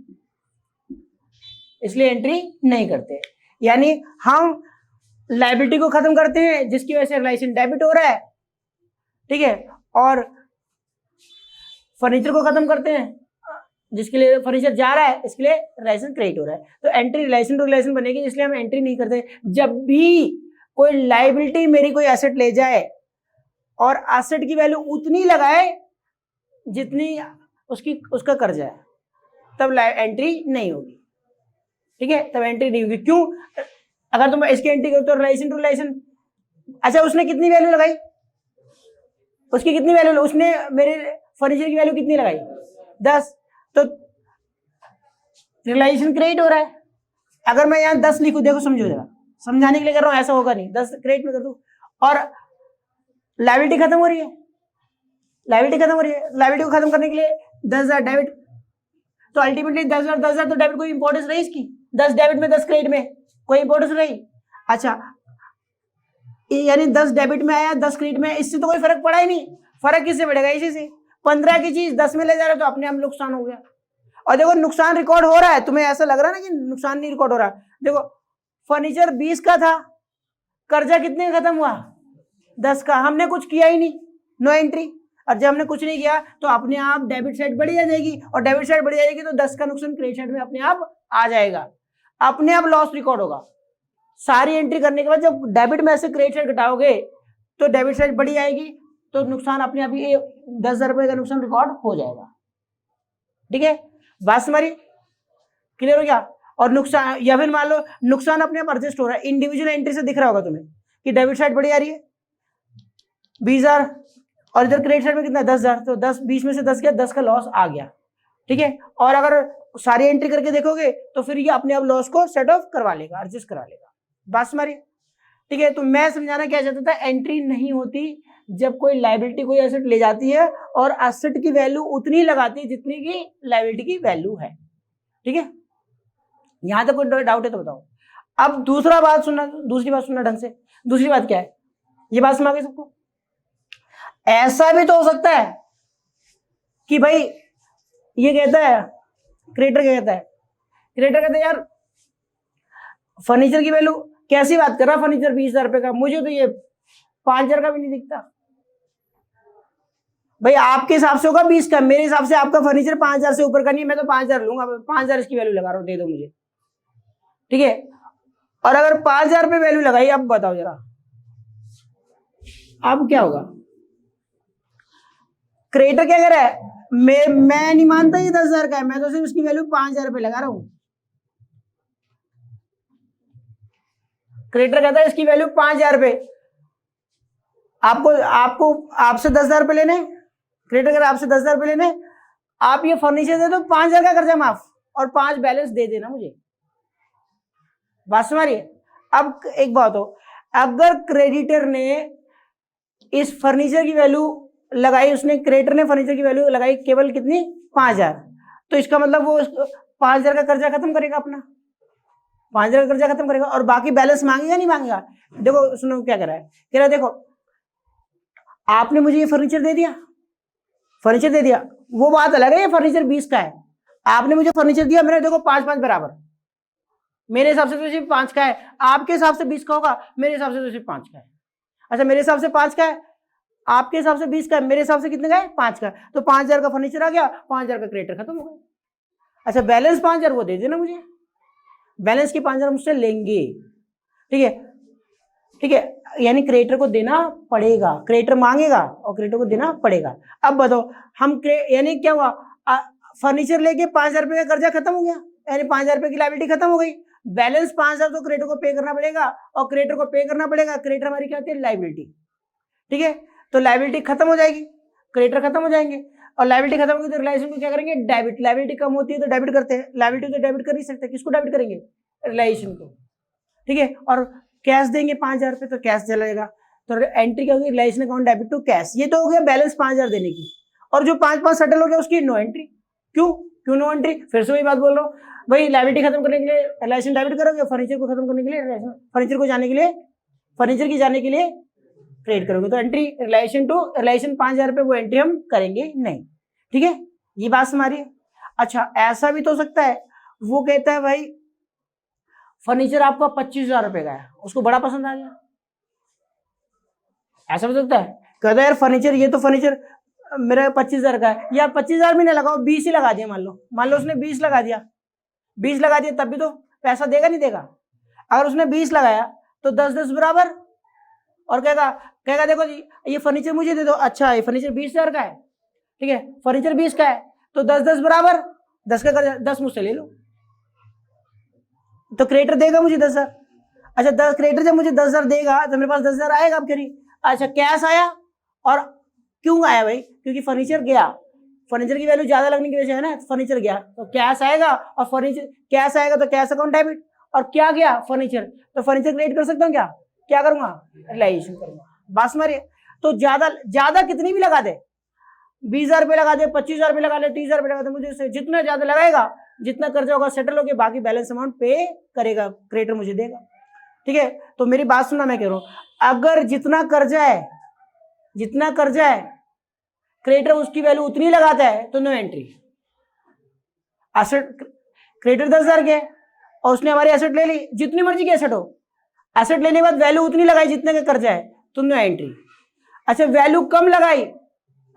इसलिए एंट्री नहीं करते। यानी हम लायबिलिटी को खत्म करते हैं जिसकी वजह से रिलेशन डेबिट हो रहा है, ठीक है, और फर्नीचर को खत्म करते हैं जिसके लिए फर्नीचर जा रहा है, इसके लिए रिलेशन क्रिएट हो रहा है। तो एंट्री रिलेशन टू रिलेशन बनेगी, इसलिए हम एंट्री नहीं करते। जब भी कोई लायबिलिटी मेरी कोई एसेट ले जाए और एसेट की वैल्यू उतनी लगाए जितनी उसका कर्जा है, तब एंट्री नहीं होगी। ठीक है, तब एंट्री नहीं होगी। क्यों? अगर तुम इसकी एंट्री करो तो रिलेशन टू रिलेशन। अच्छा, उसने कितनी वैल्यू लगाई? उसकी कितनी वैल्यू? उसने मेरे फर्नीचर की वैल्यू कितनी लगाई? 10। तो रिलेशन क्रिएट हो रहा है। अगर मैं यहाँ 10 लिखूं, देखो समझो जरा, समझाने के लिए कर रहा हूं, ऐसा होगा नहीं। 10 क्रिएट में कर दूं और लायबिलिटी खत्म हो रही है, लायबिलिटी खत्म हो रही है, लायबिलिटी को खत्म करने के लिए 10,000 डेबिट, तो अल्टीमेटली 10,000 तो डेबिट, कोई इंपॉर्टेंस रही इसकी? 10 डेबिट में 10 क्रेडिट में कोई इंपॉर्टेंस रही? अच्छा, यानी 10 डेबिट में आया, 10 क्रेडिट में, इससे तो कोई फर्क पड़ा ही नहीं। फर्क किससे पड़ेगा? इसी से। 15 की चीज 10 में ले जा रहे हो तो अपने आप नुकसान हो गया। और देखो नुकसान रिकॉर्ड हो रहा है, तुम्हें ऐसा लग रहा है ना कि नुकसान नहीं रिकॉर्ड हो रहा। देखो फर्नीचर 20 का था, कर्जा कितने का खत्म हुआ? 10 का। हमने कुछ किया ही नहीं, नो एंट्री। और जब हमने कुछ नहीं किया तो अपने आप डेबिट साइड बढ़ी जाएगी, और डेबिट साइड बढ़ी जाएगी तो 10 का नुकसान क्रेडिट साइड में अपने आप आ जाएगा, अपने आप लॉस रिकॉर्ड होगा। सारी एंट्री करने के बाद जब डेबिट में से क्रेडिट साइड घटाओगे तो डेबिट साइड बढ़ी जाएगी, तो नुकसान अपने आप ही 10,000 रुपए का नुकसान रिकॉर्ड हो जाएगा। ठीक है, बात हमारी क्लियर हो गया? और नुकसान, या फिर मान लो नुकसान अपने आप एडजस्ट हो रहा है, इंडिविजुअल एंट्री से दिख रहा होगा तुम्हें कि डेबिट साइड बढ़ी आ रही है 20,000, और इधर क्रेडिट साइड में कितना? 10,000। तो 10, 20 में से 10 गया, 10 का लॉस आ गया। ठीक है, और अगर सारी एंट्री करके देखोगे तो फिर ये अपने आप लॉस को सेट ऑफ करवा लेगा, एडजस्ट करा लेगा। बात हमारी ठीक है? तो मैं समझाना क्या चाहता था, एंट्री नहीं होती जब कोई लायबिलिटी कोई एसेट ले जाती है और एसेट की वैल्यू उतनी लगाती है जितनी की लायबिलिटी की वैल्यू है। ठीक है, यहां तक कोई डाउट है तो बताओ। अब दूसरी बात सुनना ढंग से। दूसरी बात क्या है, ये बात समझ गए सबको? ऐसा भी तो हो सकता है कि भाई ये कहता है, क्रिएटर क्या कहता है? क्रिएटर कहता है यार फर्नीचर की वैल्यू कैसी बात कर रहा है, फर्नीचर 20,000 रुपए का, मुझे तो ये 5,000 का भी नहीं दिखता भाई। आपके हिसाब से होगा 20 का, मेरे हिसाब से आपका फर्नीचर 5,000 से ऊपर का नहीं है, मैं तो 5,000 लूंगा, 5,000 इसकी वैल्यू लगा रहा हूं, दे दो मुझे, ठीक है। और अगर 5,000 पे वैल्यू लगाई, अब बताओ जरा अब क्या होगा। क्रिएटर क्या कर रहा है, मैं नहीं मानता ये 10,000 का है, मैं तो सिर्फ इसकी वैल्यू 5,000 रुपए लगा रहा हूं। क्रिएटर कहता है इसकी वैल्यू 5,000 रुपए, आपको आपसे 10,000 रुपए लेने, क्रिएटर कहता है आपसे 10,000 रुपए लेने, आप ये फर्नीचर दे दो, 5,000 का कर्जा माफ और 5 बैलेंस दे देना मुझे। बात समझिए। अब एक बात हो, अगर क्रेडिटर ने इस फर्नीचर की वैल्यू लगाई, उसने क्रेडिटर ने फर्नीचर की वैल्यू लगाई केवल कितनी 5,000, तो इसका मतलब वो 5,000 का कर्जा खत्म करेगा अपना, 5,000 का कर्जा खत्म करेगा और बाकी बैलेंस मांगेगा नहीं मांगेगा। देखो सुनो क्या कर रहा है, कह रहा है देखो आपने मुझे ये फर्नीचर दे दिया, फर्नीचर दे दिया, वो बात अलग है, ये फर्नीचर 20 का है, आपने मुझे फर्नीचर दिया, मैंने देखो 5-5 बराबर, मेरे हिसाब से तो सिर्फ 5 का है, आपके हिसाब से 20 का होगा, मेरे हिसाब से तो सिर्फ 5 का है। अच्छा मेरे हिसाब से 5 का है, आपके हिसाब से 20 का है, मेरे हिसाब से कितने का है 5 का, तो 5,000 का फर्नीचर आ गया, 5,000 का क्रेडिटर खत्म हो गया। अच्छा बैलेंस 5,000 वो दे देना मुझे, बैलेंस की 5,000 मुझसे लेंगे, ठीक है, ठीक है, यानी क्रिएटर को देना पड़ेगा, क्रिएटर मांगेगा और क्रिएटर को देना पड़ेगा। अब बताओ हम यानी क्या हुआ, फर्नीचर लेके 5,000 रुपए का कर्जा खत्म हो गया, यानी 5,000 रुपए की लायबिलिटी खत्म हो गई, बैलेंस 5,000 तो क्रिएटर को पे करना पड़ेगा और क्रिएटर को पे करना पड़ेगा, क्रिएटर हमारी क्या होती है लायबिलिटी, ठीक है, तो लायबिलिटी खत्म हो जाएगी, क्रिएटर खत्म हो जाएंगे और लायबिलिटी खत्म होगी तो रिलायंस को क्या करेंगे डेबिट, लायबिलिटी कम होती है तो डेबिट करते हैं, लायबिलिटी तो डेबिट कर नहीं सकते, किसको डेबिट करेंगे रिलायंस को, ठीक है, और कैश देंगे 5,000 रुपए तो कैश चलेगा, तो एंट्री क्या होगी reliance account debit to cash, ये तो हो गया बैलेंस 5,000 देने की, और जो 5-5 सेटल हो गया उसकी नो एंट्री, क्यों नो एंट्री, फिर से वही बात बोल रहा हूँ भाई, लायबिलिटी खत्म करने के लिए रिलायंस डेबिट करोगे, फर्नीचर को खत्म करने के लिए फर्नीचर को जाने के लिए फर्नीचर की जाने के लिए क्रिएट करोगे, तो एंट्री रिलेशन टू रिलेशन 5,000 रुपए वो एंट्री हम करेंगे नहीं, ठीक है, ये बात हमारी है। अच्छा ऐसा भी तो हो सकता है, वो कहता है भाई फर्नीचर आपका 25,000 रुपए का है, उसको बड़ा पसंद आ गया, ऐसा भी सकता है, कहता है यार फर्नीचर ये तो फर्नीचर मेरा 25,000 का है, या 25,000 भी नहीं लगाओ 20 ही लगा दिया, मान लो उसने 20 लगा दिया, 20 लगा दिया तब भी तो पैसा देगा नहीं देगा, अगर उसने 20 लगाया तो 10-10 बराबर, और कहेगा देखो जी ये फर्नीचर मुझे दे दो, अच्छा ये फर्नीचर 20,000 का है, ठीक है फर्नीचर 20 का है तो 10-10 बराबर, 10 का कर्जा 10 मुझसे ले लो, तो क्रिएटर देगा मुझे 10,000, अच्छा 10 क्रिएटर जब मुझे 10,000 देगा तो मेरे पास 10,000 आएगा, अब करिए अच्छा कैश आया, और क्यों आया भाई, क्योंकि फर्नीचर गया, फर्नीचर की वैल्यू ज्यादा लगने की वजह से है ना, फर्नीचर गया तो कैश आएगा, और फर्नीचर कैश आएगा तो कैश अकाउंट डेबिट, और क्या गया फर्नीचर, तो फर्नीचर क्रिएट कर सकता हूँ क्या करूंगा रिलायेशन करूंगा, बात मारिए, तो ज्यादा कितनी भी लगा दे, 20,000 रुपए लगा दे, 25,000 रुपए लगा दे, 30,000 रुपए लगा दे, मुझे जितना ज्यादा लगाएगा जितना कर्जा होगा सेटल होकर बाकी बैलेंस अमाउंट पे करेगा, क्रिएटर मुझे देगा, ठीक है, तो मेरी बात सुनना, मैं कह रहा हूं अगर जितना कर्जा है क्रिएटर उसकी वैल्यू उतनी लगाता है तो नो एंट्री, एसेट क्रिएटर 10,000 के और उसने हमारी एसेट ले ली, जितनी मर्जी की एसेट हो, एसेट लेने के बाद वैल्यू उतनी लगाई जितने का कर्जा है तो नो एंट्री, अच्छा वैल्यू कम लगाई,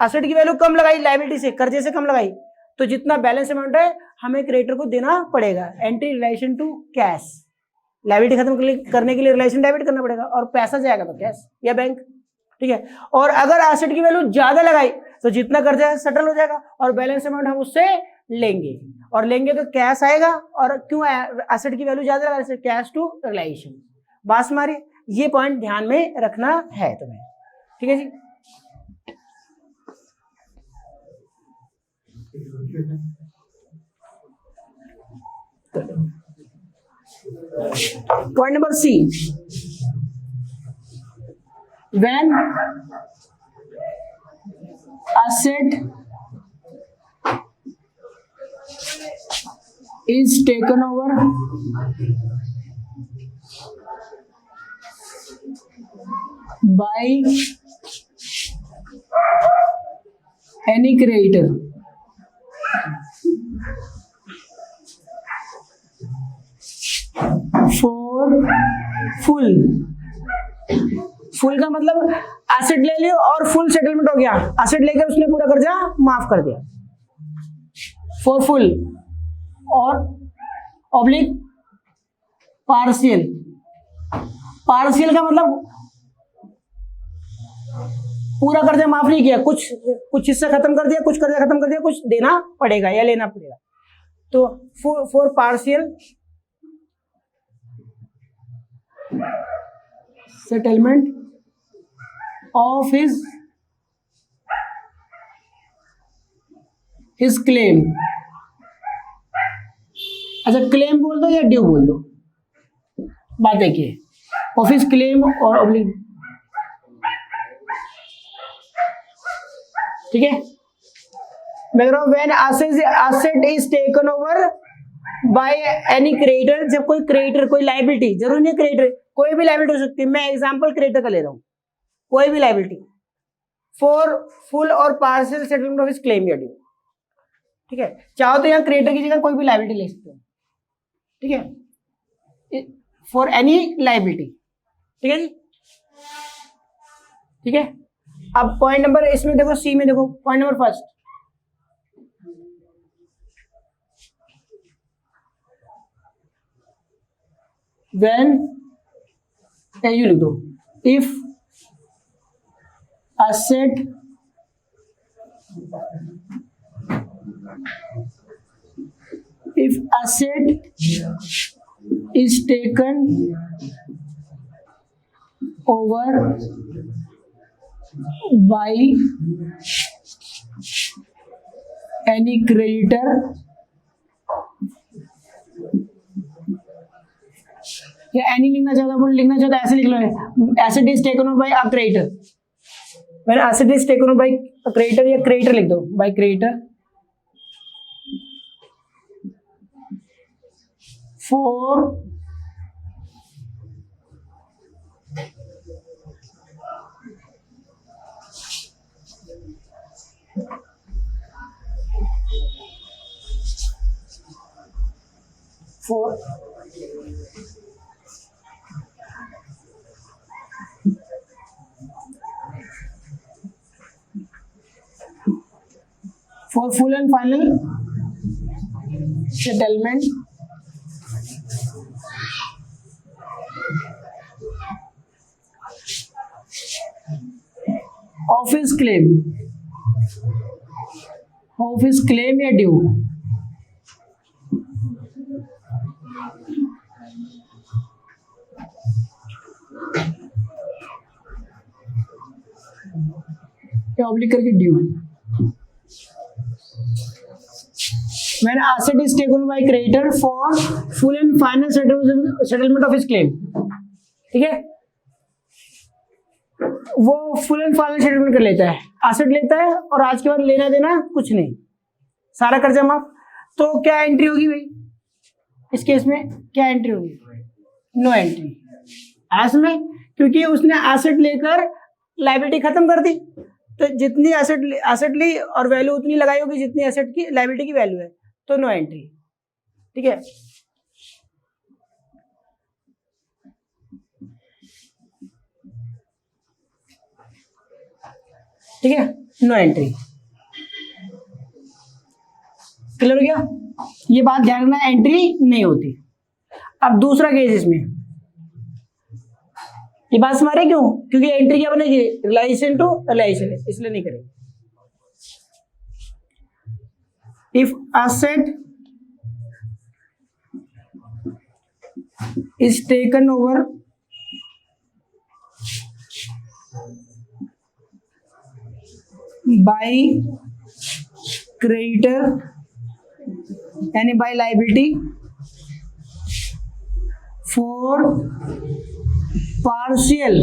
एसेट की वैल्यू कम लगाई, लायबिलिटी से कर्जे से कम लगाई, तो जितना बैलेंस अमाउंट है हमें क्रिएटर को देना पड़ेगा, entry relation to cash, liability खत्म करने के लिए रिलेशन डेबिट करना पड़ेगा, और पैसा जाएगा तो कैश या बैंक, ठीक है, और अगर एसेट की वैल्यू ज्यादा लगाई तो जितना कर्जा है सेटल हो जाएगा और बैलेंस अमाउंट हम उससे लेंगे, और लेंगे तो कैश आएगा, और क्यों एसेट की वैल्यू ज्यादा लगा, कैश टू रिलेशन, बात हमारी, ये पॉइंट ध्यान में रखना है तुम्हें, ठीक है जी। Point number C, when asset is taken over by any creditor for for full, full का मतलब एसेट ले लियो और फुल सेटलमेंट हो गया, एसेट लेकर उसने पूरा कर्जा माफ कर दिया, फॉर फुल, और ऑब्लिक पार्शियल, पार्शियल का मतलब पूरा कर्जा माफ नहीं किया, कुछ हिस्सा खत्म कर दिया, कुछ कर्जा खत्म कर दिया, कुछ देना पड़ेगा या लेना पड़ेगा, तो for partial settlement of his claim. अच्छा, क्लेम बोल दो या ड्यू बोल दो, बात देखिए, ऑफ हिज क्लेम और ऑब्लिक, ठीक है। मैं कह रहा हूं when asset is taken over by any creditor, जब कोई क्रेडिटर, कोई लाइबिलिटी, जरूरी नहीं क्रेडिटर, कोई भी लाइबिलिटी हो सकती है, मैं एग्जांपल क्रेडिटर का ले रहा हूं, कोई भी लाइबिलिटी, फॉर फुल और partial settlement of his claim या ड्यू, ठीक है। चाहो तो यहाँ क्रेडिटर की जगह कोई भी लाइबिलिटी ले सकते हो, ठीक है, फॉर एनी लाइबिलिटी, ठीक है जी, ठीक है। अब पॉइंट नंबर, इसमें देखो सी में देखो, point number first, when you लिख दो, if asset is taken over by any creditor, या एनी लिखना चाहता हूँ, लिखना चाहता ऐसे लिख लो, asset is taken over by a creditor, when asset is taken over by a creditor, या creditor लिख दो, by creditor for for full and final settlement of his claim या due, या ऑब्लिक करके due, when asset is taken by creditor for full and final settlement of his claim, ठीक है, वो full and final settlement कर लेता है, asset लेता है और आज के बाद लेना देना कुछ नहीं, सारा कर्जा माफ, तो क्या एंट्री होगी भाई इस केस में, क्या एंट्री होगी, नो एंट्री, एस में, क्योंकि उसने एसेट लेकर लायबिलिटी खत्म कर दी, तो जितनी एसेट ली और वैल्यू उतनी लगाई होगी जितनी एसेट की लायबिलिटी की वैल्यू है, तो नो एंट्री, ठीक है। ठीक है, नो एंट्री, क्लियर हो गया, ये बात ध्यान रखना, एंट्री नहीं होती। अब दूसरा केस, इसमें ये बात समझ रहे क्यों, क्योंकि एंट्री क्या बनेगी, रिलाइजेशन टू रिलाइजेशन, इसलिए नहीं करेंगे। If asset is taken over by creditor यानी by liability for partial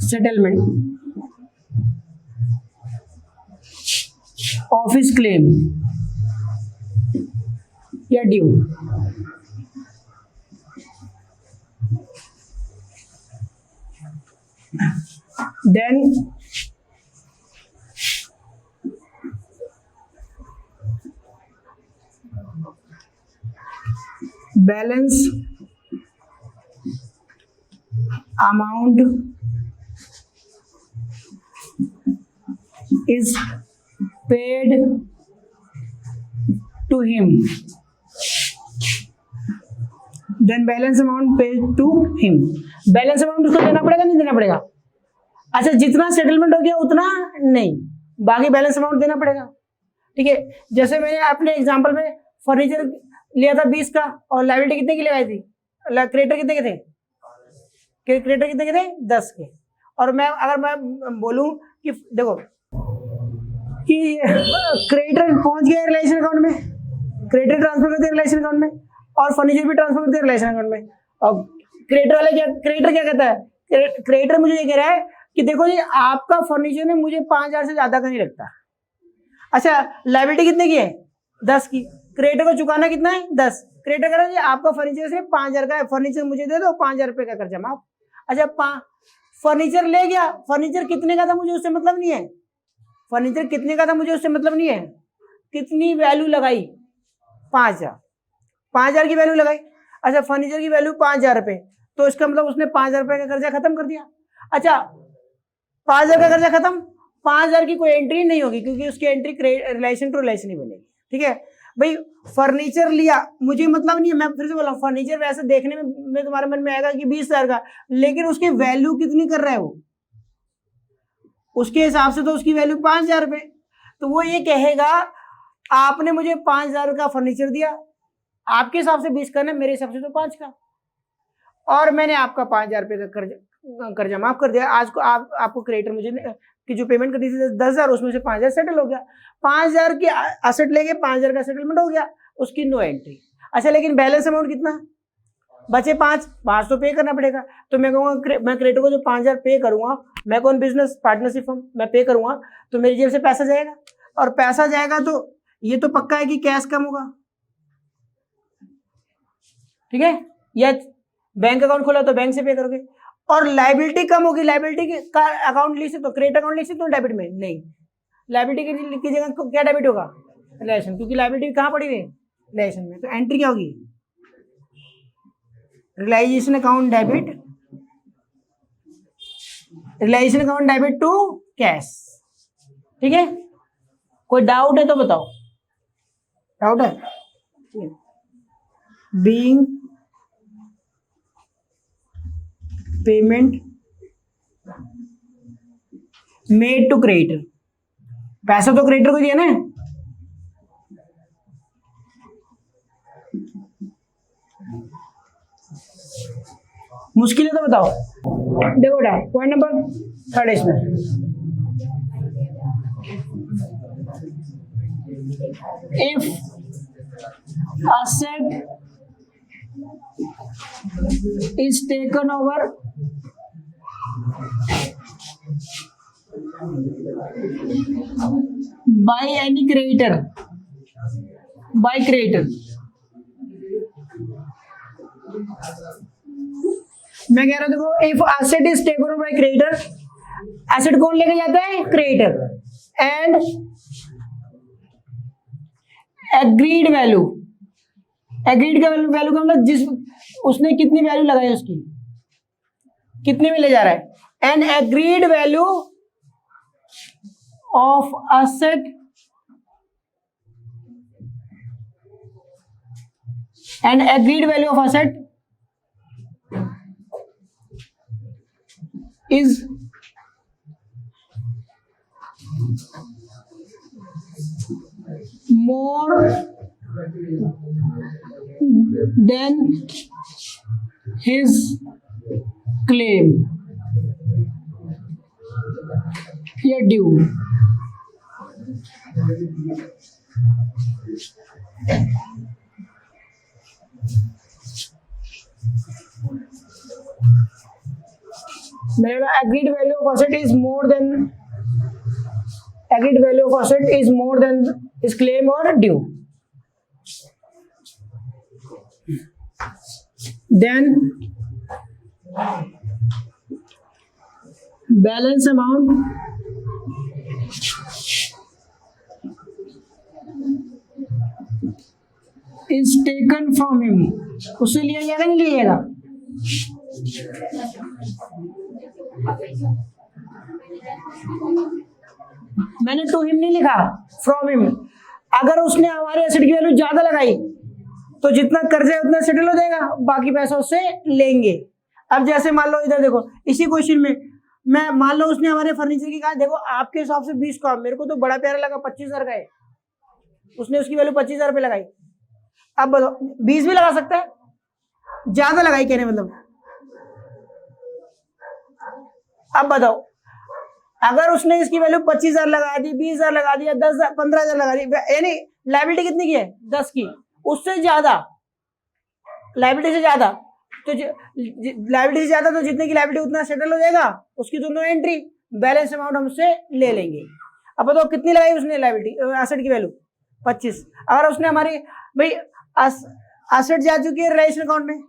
settlement of his claim या due, then balance amount is paid to him, then balance amount paid to him. Balance amount उसको देना पड़ेगा नहीं देना पड़ेगा? अच्छा, जितना सेटलमेंट हो गया उतना नहीं, बाकी बैलेंस अमाउंट देना पड़ेगा। ठीक है, जैसे मैंने अपने एग्जांपल में फर्नीचर लिया था 20 का और लायबिलिटी कितने की लगाई थी? क्रेडिटर कितने के थे? क्रेडिटर कितने के थे? 10 के। और मैं अगर मैं बोलूं कि देखो कि क्रेडिटर पहुंच गया रिलेशन अकाउंट में, क्रेडिटर ट्रांसफर करते हैं रिलेशन अकाउंट में और फर्नीचर भी ट्रांसफर करते हैं रिलेशन अकाउंट में। और क्रेडिटर क्या कहता है? क्रेडिटर मुझे ये कह रहा है कि देखो जी, आपका फर्नीचर में मुझे 5,000 से ज्यादा का नहीं लगता। अच्छा, लायबिलिटी कितने की है? 10 की। क्रेडिटर को चुकाना कितना है? 10। क्रेडिटर कह रहा है जी, आपका फर्नीचर से 5,000 का है, फर्नीचर मुझे दे दो, 5,000 रुपए का कर्जा माफ। अच्छा, फर्नीचर ले गया, फर्नीचर कितने का था मुझे उससे मतलब नहीं है, फर्नीचर कितने का था मुझे उससे मतलब नहीं है, कितनी वैल्यू लगाई? 5,000 की वैल्यू लगाई। अच्छा, फर्नीचर की वैल्यू 5,000 रुपए, तो इसका मतलब उसने 5,000 रुपए का कर्जा खत्म कर दिया। अच्छा, 5,000 का कर्जा खत्म, 5,000 की कोई एंट्री नहीं होगी क्योंकि उसकी एंट्री रिलेशन टू रिलेशन ही बनेगी। ठीक है भाई, फर्नीचर लिया, मुझे मतलब नहीं है, मैं फिर से बोला, फर्नीचर वैसे देखने में तुम्हारे मन में आएगा कि 20,000 का, लेकिन उसकी वैल्यू कितनी कर रहा है वो, उसके हिसाब से तो उसकी वैल्यू 5,000 रुपए। तो वो ये कहेगा आपने मुझे 5,000 का फर्नीचर दिया, आपके हिसाब से 20 का ना, मेरे हिसाब से तो 5 का, और मैंने आपका 5,000 रुपए का कर्जा माफ कर दिया। आज को आपको क्रेडिटर मुझे कि जो पेमेंट करनी थी 10,000, उसमें से 5,000 सेटल हो गया, 5,000 की असेट लेके 5,000 का सेटलमेंट हो गया, उसकी नो एंट्री। अच्छा, लेकिन बैलेंस अमाउंट कितना बचे? 5 तो पे करना पड़ेगा। तो मैं कहूँगा मैं क्रेडिटर को जो 5,000 पे करूंगा, मैं कौन बिजनेस पार्टनरशिप फर्म, मैं पे करूंगा तो मेरी जेब से पैसा जाएगा, और पैसा जाएगा तो ये तो पक्का है कि कैश कम होगा। ठीक है, या बैंक अकाउंट खोला तो बैंक से पे करोगे, और लायबिलिटी कम होगी, लायबिलिटी का अकाउंट लिख सकते हो, क्रेडिट अकाउंट लिख सकते हो डेबिट में? नहीं, लायबिलिटी की जगह क्या डेबिट होगा? रिलेशन, क्योंकि लायबिलिटी कहाँ पड़ी हुई है? रिलेशन में। तो एंट्री क्या होगी? Realisation account debit, realisation account debit to cash. ठीक है, कोई डाउट है तो बताओ, डाउट है? Being payment made to creditor, पैसा तो क्रेडिटर को दिया ना, मुश्किल है तो बताओ। देखो बेटा, पॉइंट नंबर 3 इसमें, if asset is taken over by any creditor, by creditor, मैं कह रहा हूं देखो, if asset is taken over bye creditor, asset कौन लेके जाता है? Creditor. And agreed value, agreed का वैल्यू का मतलब जिस उसने कितनी वैल्यू लगाई, उसकी कितने में ले जा रहा है? N agreed value of asset and agreed value of asset is more than his claim या due। मेरा agreed value of asset is more than, agreed value of asset is more than his claim or due, then balance amount is taken from him उससे लिया जाएगा नहीं लिया जाएगा? मैंने to him नहीं लिखा, फ्रॉम हिम। अगर उसने हमारे एसेट की वैल्यू ज्यादा लगाई तो जितना कर्ज है उतना सेटल हो जाएगा, बाकी पैसा उससे लेंगे। अब जैसे मान लो इधर देखो, इसी क्वेश्चन में मैं मान लो उसने हमारे फर्नीचर की कहा देखो आपके हिसाब से 20 का, मेरे को तो बड़ा प्यारा लगा 25,000 का है, उसने उसकी वैल्यू 25,000 रुपये लगाई। अब बताओ 20 भी लगा सकता है, ज्यादा लगाई कहने मतलब। अब बताओ अगर उसने इसकी वैल्यू 25,000 लगा दी, 20,000 लगा दिया, 10,000 15,000 लगा दी, यानी लायबिलिटी कितनी की है 10 की, उससे ज्यादा लायबिलिटी से ज्यादा, तो लायबिलिटी से ज्यादा तो जितने की लायबिलिटी उतना सेटल हो जाएगा, उसकी दोनों एंट्री बैलेंस अमाउंट हम उससे ले लेंगे। अब बताओ कितनी लगाई उसने लायबिलिटी एसेट की वैल्यू 25। अगर उसने हमारी भाई एसेट जा चुकी है रिलेशन अकाउंट में,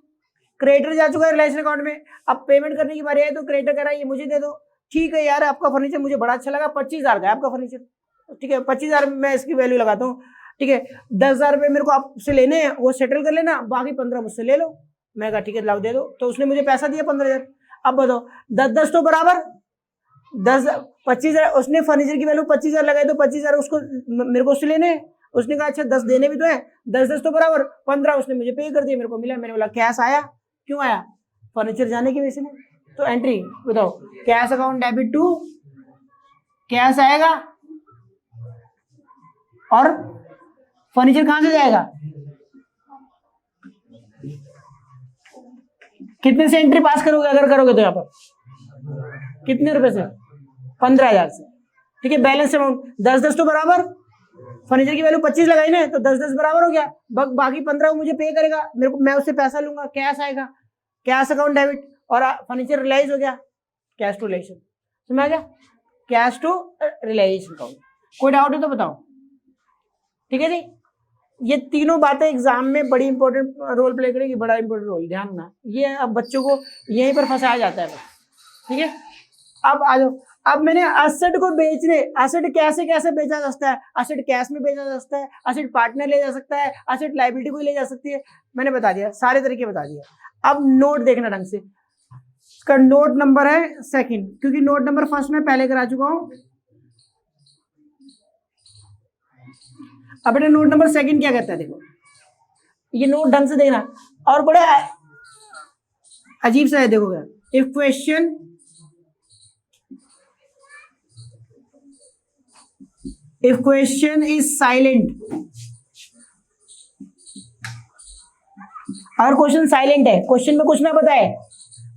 क्रेडिटर जा चुका है रिलेशन अकाउंट में, अब पेमेंट करने की बारी है तो क्रेडिटर कह रहा है ये मुझे दे दो, ठीक है यार आपका फर्नीचर मुझे बड़ा अच्छा लगा, 25,000 का है आपका फर्नीचर, ठीक है 25,000 मैं इसकी वैल्यू लगाता हूँ, ठीक है 10,000 रुपये मेरे को आपसे लेने हैं, वो सेटल कर लेना, बाकी 15 मुझसे ले लो। मैं कहा ठीक है लाओ दे दो, तो उसने मुझे पैसा दिया 15,000। अब बताओ 10-10 तो बराबर 10 25,000, उसने फर्नीचर की वैल्यू 25,000 लगाई तो 25,000 उसको मेरे को उससे लेने हैं, उसने कहा अच्छा 10 देने भी तो है, 10-10 तो बराबर 15 उसने मुझे पे कर दिया, मेरे को मिला, मैंने बोला कैश आया, क्यों आया फर्नीचर जाने की वजह से। तो एंट्री बताओ cash account debit to cash आएगा, और फर्नीचर कहां से जाएगा, कितने से एंट्री पास करोगे अगर करोगे तो यहाँ पर कितने रुपए से 15,000 से, ठीक है बैलेंस अमाउंट 10-10 तो बराबर, फर्नीचर की वैल्यू 25 लगाई ना तो 10-10 बराबर हो गया, बाकी 15 मुझे पे करेगा, मेरे को मैं उससे पैसा लूंगा, कैश आएगा, कैश अकाउंट डेबिट, और फर्नीचर रिलाइज हो गया, कैश टू रिलेशन, समझ आ गया, कैश टू रिलाइजेशन अकाउंट। कोई डाउट है तो बताओ, ठीक है जी। ये तीनों बातें एग्जाम में बड़ी इंपॉर्टेंट रोल प्ले करेगी, बड़ा इंपॉर्टेंट रोल, ध्यान रखना, ये अब बच्चों को यहीं पर फंसाया जाता है बस, ठीक है। अब आ जाओ, अब मैंने एसेट को बेचने, एसेट कैसे कैसे बेचा जा सकता है, एसेट कैश में बेचा जा सकता है, एसेट पार्टनर ले जा सकता है, एसेट लायबिलिटी को ले जा सकती है, मैंने बता दिया, सारे तरीके बता दिया। अब नोट देखना ढंग से, इसका नोट नंबर है सेकंड, क्योंकि नोट नंबर फर्स्ट में पहले करा चुका हूं। अब बेटा नोट नंबर सेकंड क्या कहता है, देखो ये नोट ढंग से देखना, और बड़ा अजीब सा है, देखोगे इफ क्वेश्चन इज साइलेंट, अगर क्वेश्चन साइलेंट है, क्वेश्चन में कुछ ना बताए,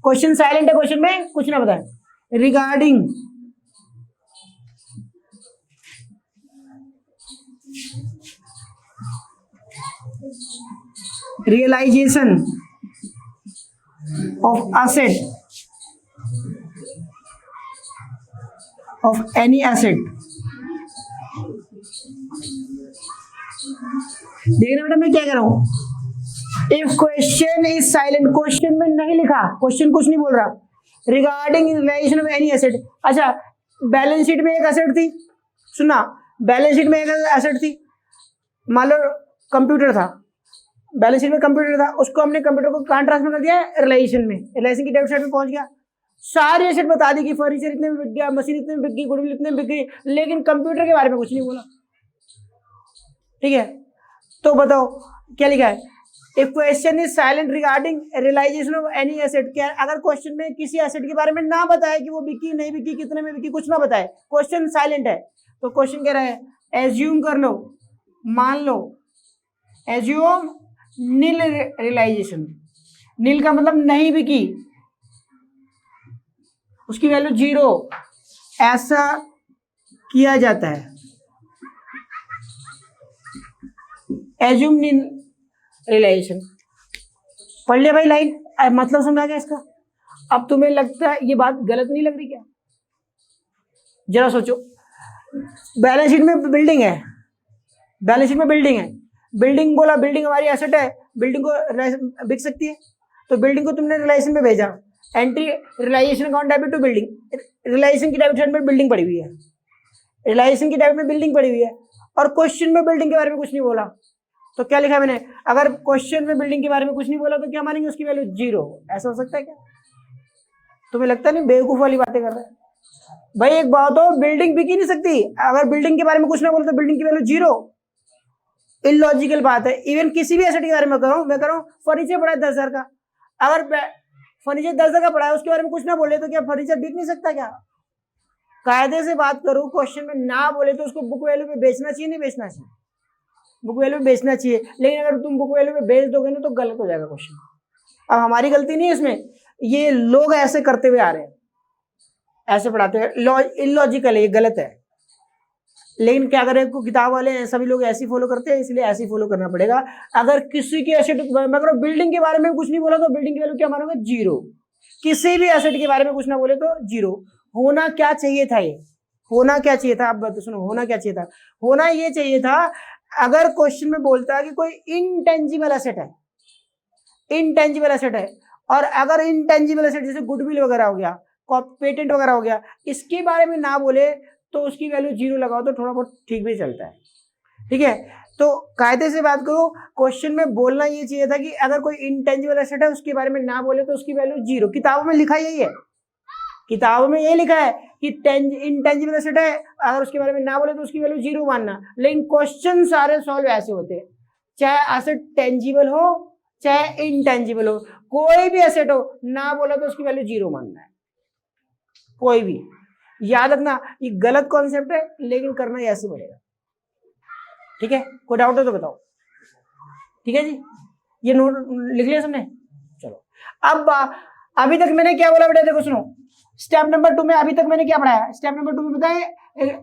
क्वेश्चन साइलेंट है, क्वेश्चन में कुछ ना बताए, regarding realization of asset of any asset, देखना बेटा मैं क्या कह रहा हूं, if question is silent, question में नहीं लिखा, क्वेश्चन कुछ नहीं बोल रहा, regarding relation of any asset. अच्छा बैलेंस शीट में एक एसेट थी, सुना बैलेंस शीट में एक एसेट थी, मान लो कंप्यूटर था, बैलेंस शीट में कंप्यूटर था, उसको हमने कंप्यूटर को कहां ट्रांसफर कर दिया, रिलेशन में, रिलेशन की डेबिट साइड में पहुंच गया, सारी एसेट बता दी कि फर्नीचर इतने में बिक गया, मशीन इतने में बिक गई, गुडविल इतने में बिक गई, लेकिन कंप्यूटर के बारे में कुछ नहीं बोला, ठीक है। तो बताओ क्या लिखा है, if question is silent regarding realisation of any asset, क्या अगर क्वेश्चन में किसी एसेट के बारे में ना बताए कि वो बिकी नहीं बिकी, कितने में बिकी, कुछ ना बताए, क्वेश्चन साइलेंट है, तो क्वेश्चन कह रहा है एज्यूम कर लो, मान लो, एज्यूम नील रियलाइजेशन, नील का मतलब नहीं बिकी, उसकी वैल्यू 0, ऐसा किया जाता है, एज्यूम नील रियलाइजेशन। पढ़ लिया भाई लाइन, मतलब समझा गया इसका। अब तुम्हें लगता है ये बात गलत नहीं लग रही क्या, जरा सोचो, बैलेंस शीट में बिल्डिंग है, बैलेंस शीट में बिल्डिंग है, बिल्डिंग बोला बिल्डिंग हमारी एसेट है, बिल्डिंग को बिक सकती है, तो बिल्डिंग को तुमने रियलाइजेशन में भेजा, entry realisation account debit to building, realisation की डेबिट साइड में बिल्डिंग पड़ी हुई है, रियलाइजेशन की डेबिट में बिल्डिंग पड़ी हुई है, और क्वेश्चन में बिल्डिंग के बारे में कुछ नहीं बोला, तो क्या लिखा है मैंने, अगर क्वेश्चन में बिल्डिंग के बारे में कुछ नहीं बोला तो क्या मानेंगे, उसकी वैल्यू 0। ऐसा हो सकता है क्या? तुम्हें लगता नहीं बेवकूफ वाली बातें कर रहा है भाई? एक बात हो, बिल्डिंग बिक ही नहीं सकती अगर बिल्डिंग के बारे में कुछ ना बोले तो बिल्डिंग की वैल्यू 0। इलॉजिकल बात है। इवन किसी भी एसेट के बारे में मैं कह रहा हूँ फर्नीचर पड़ा है 10,000 का, अगर फर्नीचर 10,000 का पड़ा है उसके बारे में कुछ ना बोले तो क्या फर्नीचर बिक नहीं सकता क्या? कायदे से बात करूं, क्वेश्चन में ना बोले तो उसको बुक वैल्यू पे बेचना चाहिए, नहीं बेचना चाहिए? बुक वैल्यू पे बेचना चाहिए, लेकिन अगर तुम बुक वैल्यू पे बेच दोगे ना तो गलत हो जाएगा क्वेश्चन। अब हमारी गलती नहीं है इसमें, ये लोग ऐसे करते हुए आ रहे हैं, ऐसे पढ़ाते हैं, इलॉजिकल है, ये गलत है। लेकिन क्या करें, किताब वाले हैं सभी लोग ऐसी फॉलो करते हैं, इसलिए ऐसे फॉलो करना पड़ेगा। अगर किसी की एसेट, मैं बिल्डिंग के बारे में कुछ नहीं बोला तो बिल्डिंग की वैल्यू क्या मानोगे, 0। किसी भी एसेट के बारे में कुछ ना बोले तो 0। होना क्या चाहिए था, ये होना क्या चाहिए था, आप बात सुनो, होना क्या चाहिए था? होना ये चाहिए था, अगर क्वेश्चन में बोलता है कि कोई इनटेंजिबल एसेट है, इनटेंजिबल एसेट है, और अगर इनटेंजिबल एसेट जैसे गुडविल वगैरह हो गया, पेटेंट वगैरह हो गया, इसके बारे में ना बोले तो उसकी वैल्यू 0 लगाओ तो थोड़ा बहुत ठीक भी चलता है। ठीक है, तो कायदे से बात करो, क्वेश्चन में बोलना ये चाहिए था कि अगर कोई इनटेंजिबल एसेट है उसके बारे में ना बोले तो उसकी वैल्यू 0। किताबों में लिखा यही है, किताबों में ये लिखा है कि इनटेंजिबल एसेट है, अगर उसके बारे में ना बोले तो उसकी वैल्यू 0 मानना। लेकिन क्वेश्चन सारे सॉल्व ऐसे होते हैं, चाहे एसेट टेंजिबल हो चाहे इनटेंजिबल हो, कोई भी एसेट हो, ना बोला तो उसकी वैल्यू 0 मानना है। कोई भी, याद रखना, ये गलत कॉन्सेप्ट है लेकिन करना ही ऐसे पड़ेगा। ठीक है, कोई डाउट हो तो बताओ। ठीक है जी, ये नोट लिख लिया सबने? चलो, अब अभी तक मैंने क्या बोला बेटा, देखो सुनो, स्टेप नंबर 2 में अभी तक मैंने क्या पढ़ाया? स्टेप नंबर 2 में बताए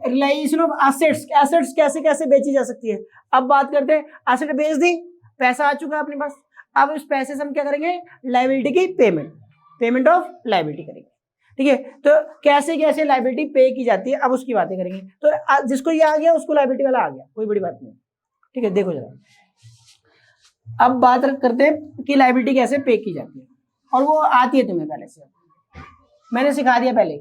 रिलाइजेशन ऑफ एसेट्स, एसेट्स कैसे कैसे बेची जा सकती है। अब बात करते हैं, एसेट बेच दी, पैसा आ चुका है अपने पास, अब उस पैसे से हम क्या करेंगे, लायबिलिटी की पेमेंट ऑफ लायबिलिटी करेंगे। ठीक है, तो कैसे कैसे लायबिलिटी पे की जाती है, अब उसकी बातें करेंगे। तो जिसको ये आ गया उसको लायबिलिटी वाला आ गया, कोई बड़ी बात नहीं। ठीक है, देखो जरा, अब बात करते हैं कि लायबिलिटी कैसे पे की जाती है, और वो आती है तुम्हें पहले से, मैंने सिखा दिया पहले।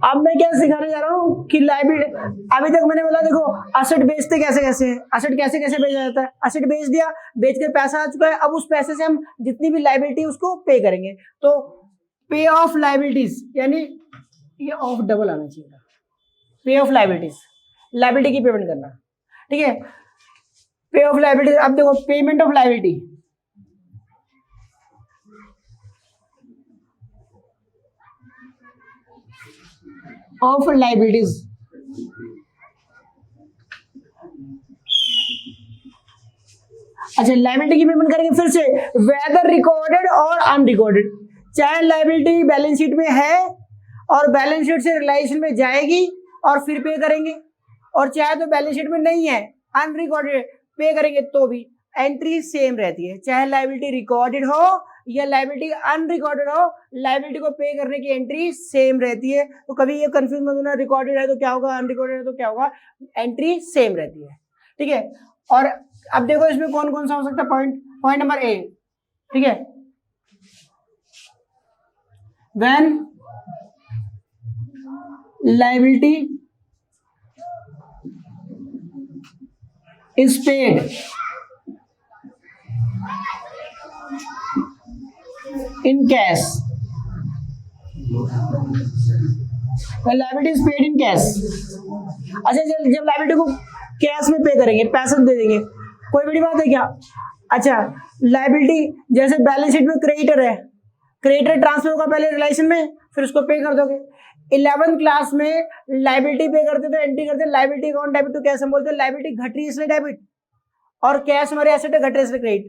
अब मैं क्या सिखाने जा रहा हूँ कि लायबिलिटी, अभी तक मैंने बोला देखो एसेट बेचते कैसे कैसे, एसेट कैसे कैसे बेचा जाता है, एसेट बेच दिया, बेच के पैसा आ चुका है, अब उस पैसे से हम जितनी भी लायबिलिटी उसको पे करेंगे। तो पे ऑफ लायबिलिटीज, यानी ये ऑफ डबल आना चाहिए था, पे ऑफ लायबिलिटीज, लायबिलिटी की पेमेंट करना। ठीक है, पे ऑफ लायबिलिटी, अब देखो payment of liability, of liabilities, अच्छा लायबिलिटी की पेमेंट करेंगे फिर से, वेदर रिकॉर्डेड और अनरिकॉर्डेड, चाहे लायबिलिटी बैलेंस शीट में है और बैलेंस शीट से रिलाइजेशन में जाएगी और फिर पे करेंगे, और चाहे तो बैलेंस शीट में नहीं है, अनरिकॉर्डेड पे करेंगे तो भी एंट्री सेम रहती है। चाहे लायबिलिटी रिकॉर्डेड हो या लायबिलिटी अनरिकॉर्डेड हो, लायबिलिटी को पे करने की एंट्री सेम रहती है। तो कभी ये कंफ्यूज मत होना, रिकॉर्डेड है तो क्या होगा, अनरिकॉर्डेड है तो क्या होगा, एंट्री सेम रहती है। ठीक है, और अब देखो इसमें कौन कौन सा हो सकता है पॉइंट नंबर ए। ठीक है, when liability is paid in cash, when liability is paid in cash। अच्छा, जब लायबिलिटी को कैश में पे करेंगे, पैसा दे देंगे, कोई बड़ी बात है क्या? अच्छा, लायबिलिटी जैसे बैलेंस शीट में क्रेडिटर है, क्रेडिटर ट्रांसफर होगा पहले रिलेशन में, फिर उसको पे कर दोगे। 11th क्लास में लायबिलिटी पे करते तो एंट्री करते liability account debit to cash, हम बोलते हैं लायबिलिटी घट रही है इसलिए डेबिट, और कैश हमारे एसेट है, घट रही है इसलिए क्रेडिट।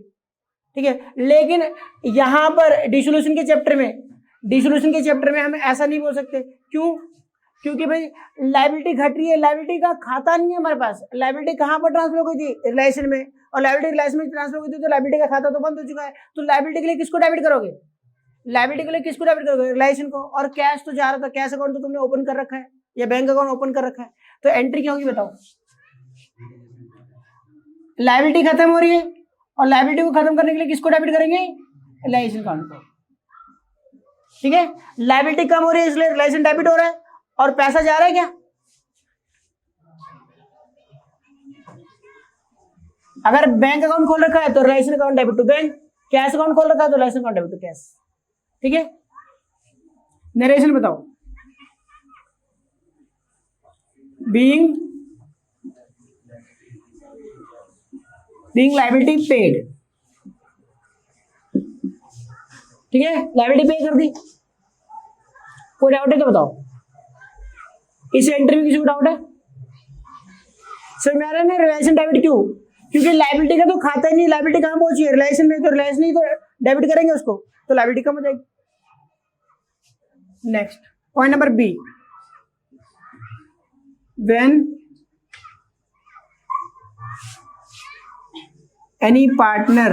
ठीक है, लेकिन यहां पर डिसोल्यूशन के चैप्टर में हम ऐसा नहीं बोल सकते। क्यों? क्योंकि भाई लायबिलिटी घट रही है, लायबिलिटी का खाता नहीं है हमारे पास, लायबिलिटी कहां पर ट्रांसफर हो गई थी, रिलेशन में, और लायबिलिटी रिलेशन में ट्रांसफर हो गई थी तो लायबिलिटी का खाता तो बंद हो चुका है। तो लायबिलिटी के लिए किसको डेबिट करोगे, लायबिलिटी के लिए किसको डेबिट करोगे, रिलेशन को, और कैश तो जा रहा था, कैश अकाउंट तो तुमने ओपन कर रखा है या बैंक अकाउंट ओपन कर रखा है, तो एंट्री क्या होगी बताओ? लायबिलिटी खत्म हो रही है, और लायबिलिटी को खत्म करने के लिए किसको डेबिट करेंगे, रिलेशन अकाउंट को। ठीक है, लायबिलिटी कम हो रही है इसलिए रिलेशन डेबिट हो रहा है, और पैसा जा रहा है क्या, अगर बैंक अकाउंट खोल रखा है तो relation account debit to bank, cash account खोल रखा है तो relation account debit to cash. ठीक है, नरेशन बताओ। बीइंग लायबिलिटी पेड, ठीक है, लायबिलिटी पे कर दी। कोई डाउट है तो बताओ, इस एंट्री में किसी को डाउट है? सर मेरा ना रिलेशन डेबिट क्यों? क्योंकि लायबिलिटी का तो खाता ही नहीं, लायबिलिटी कहां पहुंची है? रिलेशन में, तो रिलेशन ही तो डेबिट करेंगे उसको, तो लायबिलिटी कम हो जाएगी। Next point number B, when any partner,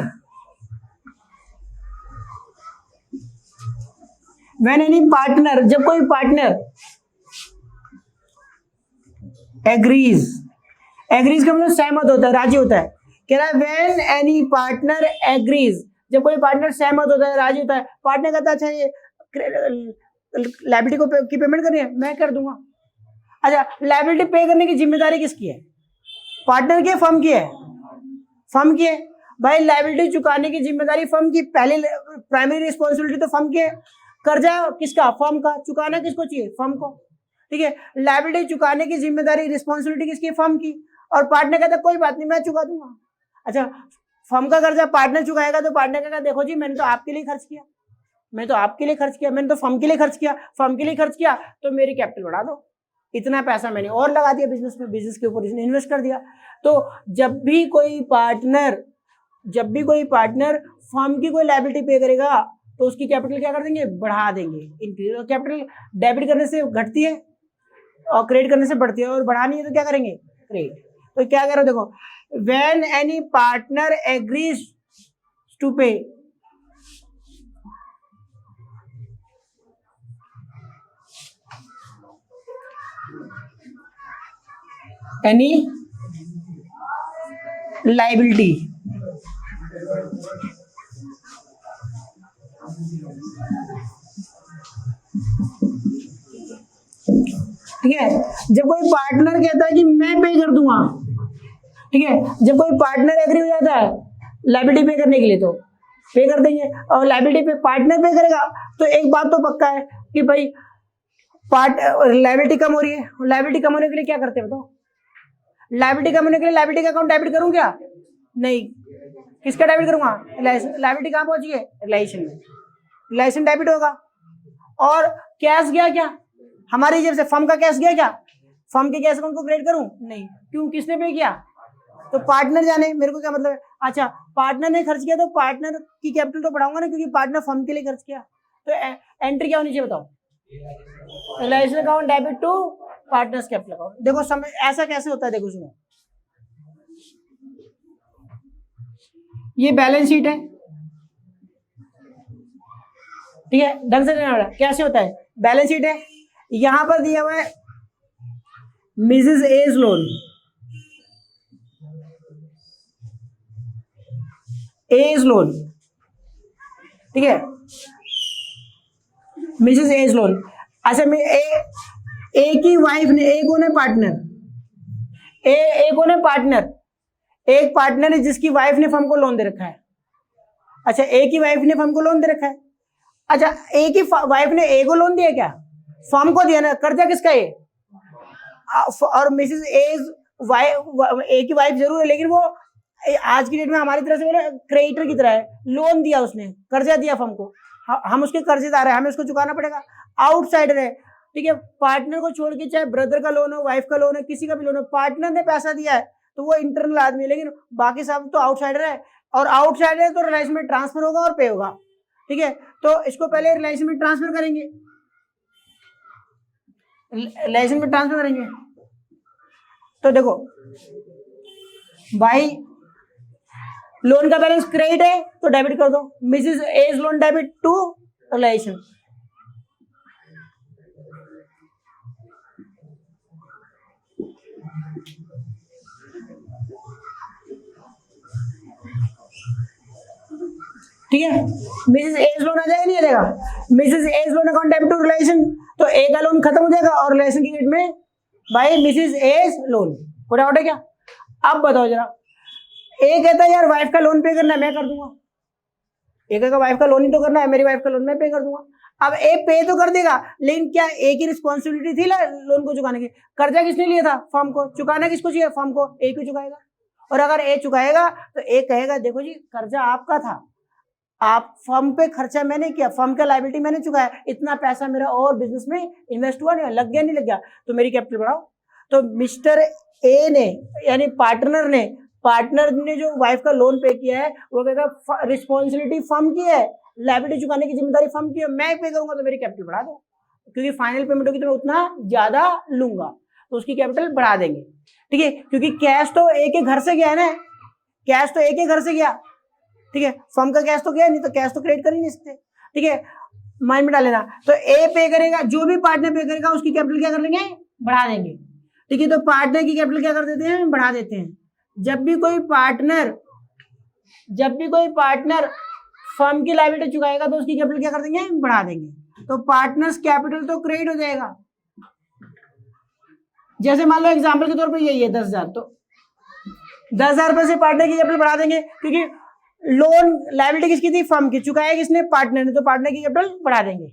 when any partner, जब कोई पार्टनर एग्रीज, एग्रीज का मतलब सहमत होता है, राजी होता है। कह रहा है व्हेन एनी पार्टनर एग्रीज, जब कोई पार्टनर सहमत होता है, राजी होता है। पार्टनर कहता है अच्छा ये लायबिलिटी को की पेमेंट करनी है, मैं कर दूंगा। अच्छा, लायबिलिटी पे करने की जिम्मेदारी किसकी है? पार्टनर की है, फर्म की है? फर्म की है भाई। लायबिलिटी चुकाने की जिम्मेदारी फर्म की, पहले प्राइमरी रिस्पॉन्सिबिलिटी तो फर्म की है। कर्जा किसका? फर्म का। चुकाना किसको चाहिए? फर्म को। ठीक है, लायबिलिटी चुकाने की जिम्मेदारी, रिस्पॉन्सिबिलिटी किसकी है? फर्म की। और पार्टनर कहता है कोई बात नहीं मैं चुका दूंगा। अच्छा, फर्म का कर्जा पार्टनर चुकाएगा तो पार्टनर कहता देखो जी मैंने तो आपके लिए खर्च किया, मैं तो आपके लिए खर्च किया, मैंने तो फर्म के लिए खर्च किया, फर्म के लिए खर्च किया तो मेरी कैपिटल बढ़ा दो, इतना पैसा मैंने और लगा दिया बिजनेस में, बिजनेस के ऊपर इसने इन्वेस्ट कर दिया। तो जब भी कोई पार्टनर फर्म की कोई लायबिलिटी पे करेगा तो उसकी कैपिटल क्या कर देंगे? बढ़ा देंगे। इंक्रीज कैपिटल डेबिट करने से घटती है और क्रेडिट करने से बढ़ती है, और बढ़ानी है तो क्या करेंगे? क्रेडिट। तो क्या करो देखो, when any partner agrees to pay, any liability, ठीक है, जब कोई पार्टनर कहता है कि मैं पे कर दूंगा, ठीक है, जब कोई पार्टनर एग्री हो जाता है लायबिलिटी पे करने के लिए तो पे कर देंगे, और लायबिलिटी पे पार्टनर पे करेगा तो एक बात तो पक्का है कि भाई लायबिलिटी कम हो रही है। लायबिलिटी कम होने के लिए क्या करते हैं बताओ? लायबिलिटी कम होने के लिए लायबिलिटी का अकाउंट डेबिट करूं क्या? नहीं, किसका डेबिट करूंगा? लायबिलिटी कहां पहुंची है? रिलेशन में, रिलेशन डेबिट होगा। और कैश गया क्या हमारी जेब से? फर्म का कैश गया क्या? फर्म के कैश अकाउंट को क्रेडिट करूं? नहीं। क्यों? किसने पे किया? तो पार्टनर जाने, मेरे को क्या मतलब है? अच्छा, पार्टनर ने खर्च किया तो पार्टनर की कैपिटल तो बढ़ाऊंगा ना, क्योंकि पार्टनर फर्म के लिए खर्च किया। तो एंट्री क्या होनी चाहिए बताओ? Realisation account debit to partners capital account. देखो समय ऐसा कैसे होता है, देखो सुनो, ये बैलेंस शीट है, ठीक है, ढंग से देना। कैसे होता है? बैलेंस शीट है, यहां पर दिया हुआ है Mrs A's loan, A's loan, ठीक है, मिसेस एज लोन। अच्छा, मैं ए की वाइफ ने, एक कौन है? पार्टनर। एक कौन है? पार्टनर। एक पार्टनर है जिसकी वाइफ ने फर्म को लोन दे रखा है। अच्छा, ए की वाइफ ने फर्म को लोन दे रखा है। अच्छा, ए की वाइफ ने ए को लोन दिया क्या? फर्म को दिया ना। कर्जा किसका है? और मिसेस एज ए की वाइफ जरूर है, लेकिन वो आज की डेट में हमारी तरह से क्रेडिटर की तरह है। लोन दिया उसने, कर्जा दिया फर्म को, हम उसके कर्जेदार है, हमें उसको चुकाना पड़ेगा। आउटसाइडर है, ठीक है, पार्टनर को छोड़ के चाहे ब्रदर का लोन हो, वाइफ का लोन है, किसी का भी लोन हो, पार्टनर ने पैसा दिया है तो वो इंटरनल आदमी है, लेकिन बाकी सब तो आउटसाइडर है। और आउटसाइडर है तो रिलेशन में ट्रांसफर होगा और पे होगा, ठीक है। तो इसको पहले रिलेशन में ट्रांसफर करेंगे, रिलेशन में ट्रांसफर करेंगे। तो देखो भाई, लोन का बैलेंस क्रेडिट है तो डेबिट कर दो, Mrs A's loan debit to realisation. ठीक है, मिसेस एज लोन आ जाएगा नहीं आ जाएगा? Mrs A's loan account debit to relation, तो ए का लोन खत्म हो जाएगा और रिलेशन की डेट में भाई मिसेस एज लोन। कोई डाउट है क्या? अब बताओ जरा, एक कहता है यार वाइफ का लोन पे करना है, मैं कर दूंगा। एक कहता वाइफ का लोन ही तो करना है, मेरी वाइफ का लोन मैं पे कर दूंगा। अब ए पे तो कर देगा, लेकिन क्या ए की रिस्पॉन्सिबिलिटी थी लोन को चुकाने की? कर्जा किसने लिया था? फर्म को। चुकाना किसको चाहिए? फर्म को। ए क्यों चुकाएगा? और अगर ए चुकाएगा तो ए कहेगा देखो जी कर्जा आपका था, आप फर्म पे खर्चा मैंने किया, फर्म का लायबिलिटी मैंने चुकाया, इतना पैसा मेरा और बिजनेस में इन्वेस्ट हुआ नहीं, लग गया नहीं लग गया, तो मेरी कैपिटल बढ़ाओ। तो मिस्टर ए ने यानी पार्टनर ने जो वाइफ का लोन पे किया है वो कहेगा रिस्पॉन्सिबिलिटी फर्म की है, लायबिलिटी चुकाने की जिम्मेदारी फर्म की है, मैं पे करूंगा तो मेरी कैपिटल बढ़ा दो, क्योंकि फाइनल पेमेंट होगी तो मैं उतना ज्यादा लूंगा, तो उसकी कैपिटल बढ़ा देंगे। ठीक है, क्योंकि कैश तो ए के घर से गया है ना, कैश तो ए के घर से गया। ठीक है, फर्म का कैश तो गया नहीं, तो कैश तो क्रेडिट कर ही नहीं सकते। ठीक है, माइंड में डाल लेना। तो ए पे करेगा, जो भी पार्टनर पे करेगा उसकी कैपिटल क्या कर लेंगे? बढ़ा देंगे। ठीक है, तो पार्टनर की कैपिटल क्या कर देते हैं? बढ़ा देते हैं। जब भी कोई पार्टनर फर्म की लायबिलिटी चुकाएगा तो उसकी कैपिटल क्या कर देंगे? बढ़ा देंगे। तो पार्टनर्स कैपिटल तो क्रेडिट हो जाएगा। जैसे मान लो एग्जांपल के तौर पे यही है 10,000, तो 10,000 रुपए से पार्टनर की कैपिटल बढ़ा देंगे, क्योंकि लोन लायबिलिटी किसकी थी? फर्म की। चुकाया किसने? पार्टनर ने, तो पार्टनर की कैपिटल बढ़ा देंगे।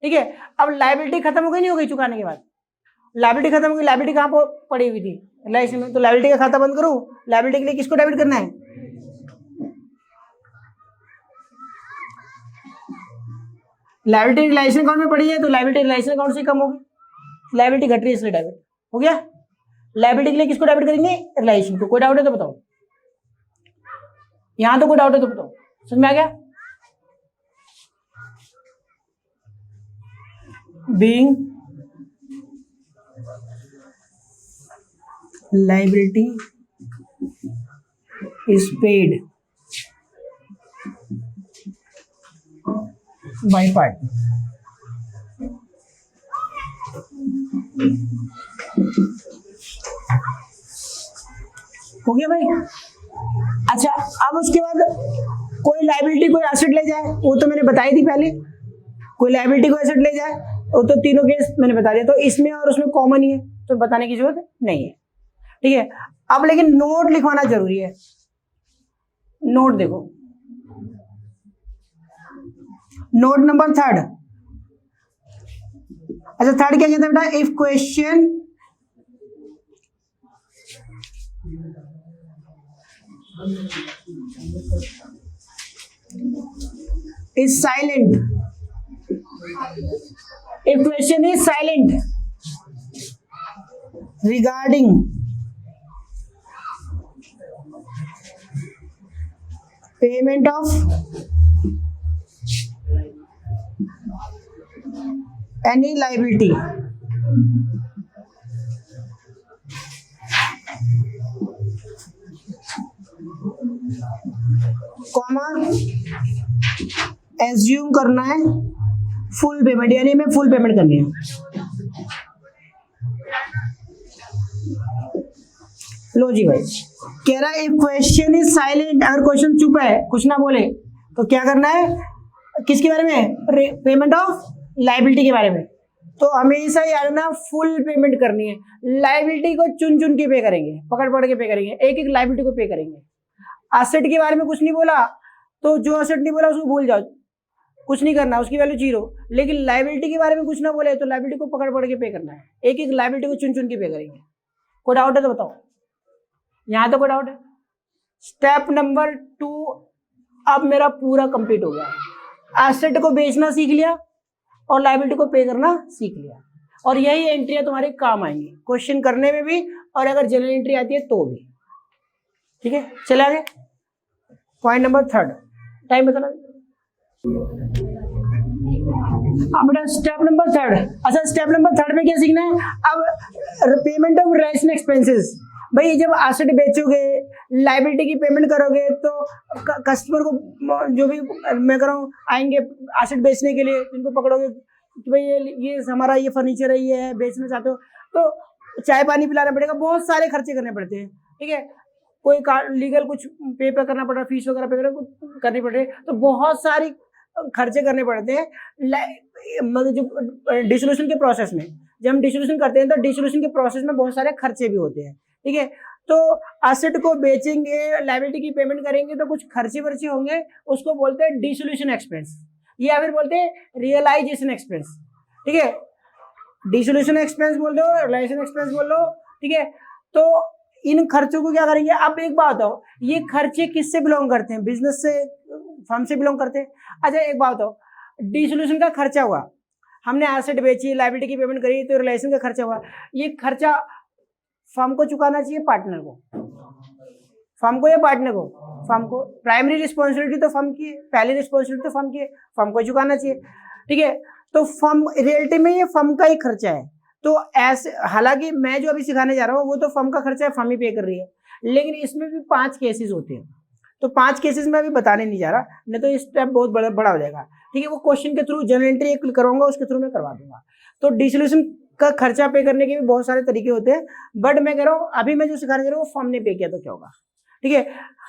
ठीक है, अब लायबिलिटी खत्म हो गई नहीं हो गई चुकाने के बाद? लायबिलिटी खत्म हो गई। लायबिलिटी कहाँ पर पड़ी हुई थी? एलआईसी में। तो लायबिलिटी का खाता बंद करूं, लायबिलिटी के लिए किसको डेबिट करना है? लायबिलिटी रिलायंस अकाउंट में पड़ी है, तो लायबिलिटी रिलायंस अकाउंट से कम होगी, लायबिलिटी घट रही है इसलिए डेबिट हो गया। लायबिलिटी के लिए किसको डेबिट करेंगे? रिलायंस को। कोई डाउट है तो बताओ, यहां तो कोई डाउट है तो बताओ, समझ में आ गया? Being liability is paid by partner। हो गया भाई? अच्छा, अब उसके बाद कोई लायबिलिटी कोई एसेट ले जाए, वो तो मैंने बताई थी पहले, कोई लायबिलिटी को एसेट ले जाए वो तो तीनों केस मैंने बता दिया, तो इसमें और उसमें कॉमन ही है, तो बताने की जरूरत नहीं है। ठीक है, अब लेकिन नोट लिखवाना जरूरी है। नोट देखो, नोट नंबर 3। अच्छा, 3 क्या कहता है बेटा? If question is silent, if question is silent regarding payment of any liability, comma assume करना है फुल पेमेंट, यानी हमें फुल पेमेंट करनी है। लो जी भाई, कह रहा है इफ क्वेश्चन इज साइलेंट, अगर क्वेश्चन चुप है, कुछ ना बोले, तो क्या करना है? किसके बारे में? पेमेंट ऑफ लायबिलिटी के बारे में। तो हमेशा याद रखना फुल पेमेंट करनी है। लायबिलिटी को चुन चुन के पे करेंगे, पकड़ पकड़ के पे करेंगे, एक एक लायबिलिटी को पे करेंगे। एसेट के बारे में कुछ नहीं बोला तो जो एसेट नहीं बोला उसको भूल जाओ, कुछ नहीं करना, उसकी वैल्यू 0। लेकिन लायबिलिटी के बारे में कुछ ना बोले तो लायबिलिटी को पकड़ पकड़ के पे करना है, एक एक लायबिलिटी को चुन चुन के पे करेंगे। कोई डाउट है तो बताओ, यहां तो कोई डाउट है? स्टेप नंबर 2 अब मेरा पूरा कंप्लीट हो गया। एसेट को बेचना सीख लिया और लायबिलिटी को पे करना सीख लिया, और यही एंट्रियां तुम्हारे काम आएंगी क्वेश्चन करने में भी, और अगर जनरल एंट्री आती है तो भी। ठीक है, चले आगे। पॉइंट नंबर 3, टाइम बताना। अब बेटा स्टेप नंबर 3। अच्छा, स्टेप नंबर 3 में क्या सीखना है? अब पेमेंट ऑफ रेशन एक्सपेंसेस। भाई जब एसेट बेचोगे, लायबिलिटी की पेमेंट करोगे, तो कस्टमर को जो भी मैं कर रहा हूँ आएंगे एसेट बेचने के लिए, इनको पकड़ोगे कि भाई ये हमारा ये फर्नीचर है, ये है, बेचना चाहते हो, तो चाय पानी पिलाना पड़ेगा, बहुत सारे खर्चे करने पड़ते हैं। ठीक है, कोई लीगल कुछ पे करना पड़ रहा है, फीस वगैरह पे करनी पड़ रही है, तो बहुत सारी खर्चे करने पड़ते हैं। मतलब जो डिसोल्यूशन के प्रोसेस में, जब हम डिसोल्यूशन करते हैं तो डिसोल्यूशन के प्रोसेस में बहुत सारे खर्चे भी होते हैं। ठीक है, तो एसेट को बेचेंगे, लायबिलिटी की पेमेंट करेंगे तो कुछ खर्चे वर्चे होंगे, उसको बोलते हैं डिसोल्यूशन एक्सपेंस, या फिर बोलते हैं रियलाइजेशन एक्सपेंस। ठीक है, डिसोल्यूशन एक्सपेंस बोल दो, रियलाइजेशन एक्सपेंस बोल लो। ठीक है, तो इन खर्चों को क्या करेंगे। अब एक बात बताओ, ये खर्चे किससे बिलोंग करते हैं, बिजनेस से, फर्म से बिलोंग करते हैं। अच्छा एक बात बताओ, डिसोल्यूशन का खर्चा हुआ, हमने एसेट बेची, लायबिलिटी की पेमेंट करी, तो रिलेशन का खर्चा हुआ। ये खर्चा फर्म को चुकाना चाहिए, पार्टनर को, फर्म को या पार्टनर को, फर्म को। प्राइमरी रिस्पॉन्सिबिलिटी तो फर्म की है, पहली रिस्पॉन्सिबिलिटी तो फर्म की है, फर्म को चुकाना चाहिए। ठीक है, तो फर्म रियलिटी में ये फर्म का ही खर्चा है। तो ऐसे, हालांकि मैं जो अभी सिखाने जा रहा हूँ वो तो फर्म का खर्चा है, फर्म ही पे कर रही है, लेकिन इसमें भी 5 केसेस होते हैं। तो 5 केसेस में अभी बताने नहीं जा रहा, नहीं तो स्टेप बहुत बड़ा हो जाएगा। ठीक है, वो क्वेश्चन के थ्रू जनरल एंट्री एक करवाऊंगा, उसके थ्रू मैं करवा दूंगा। तो डिसोल्यूशन का खर्चा पे करने के भी बहुत सारे तरीके होते हैं, बट मैं कह रहा हूँ अभी मैं जो सिखाने जा रहा हूँ वो फर्म ने पे किया तो क्या होगा। ठीक है,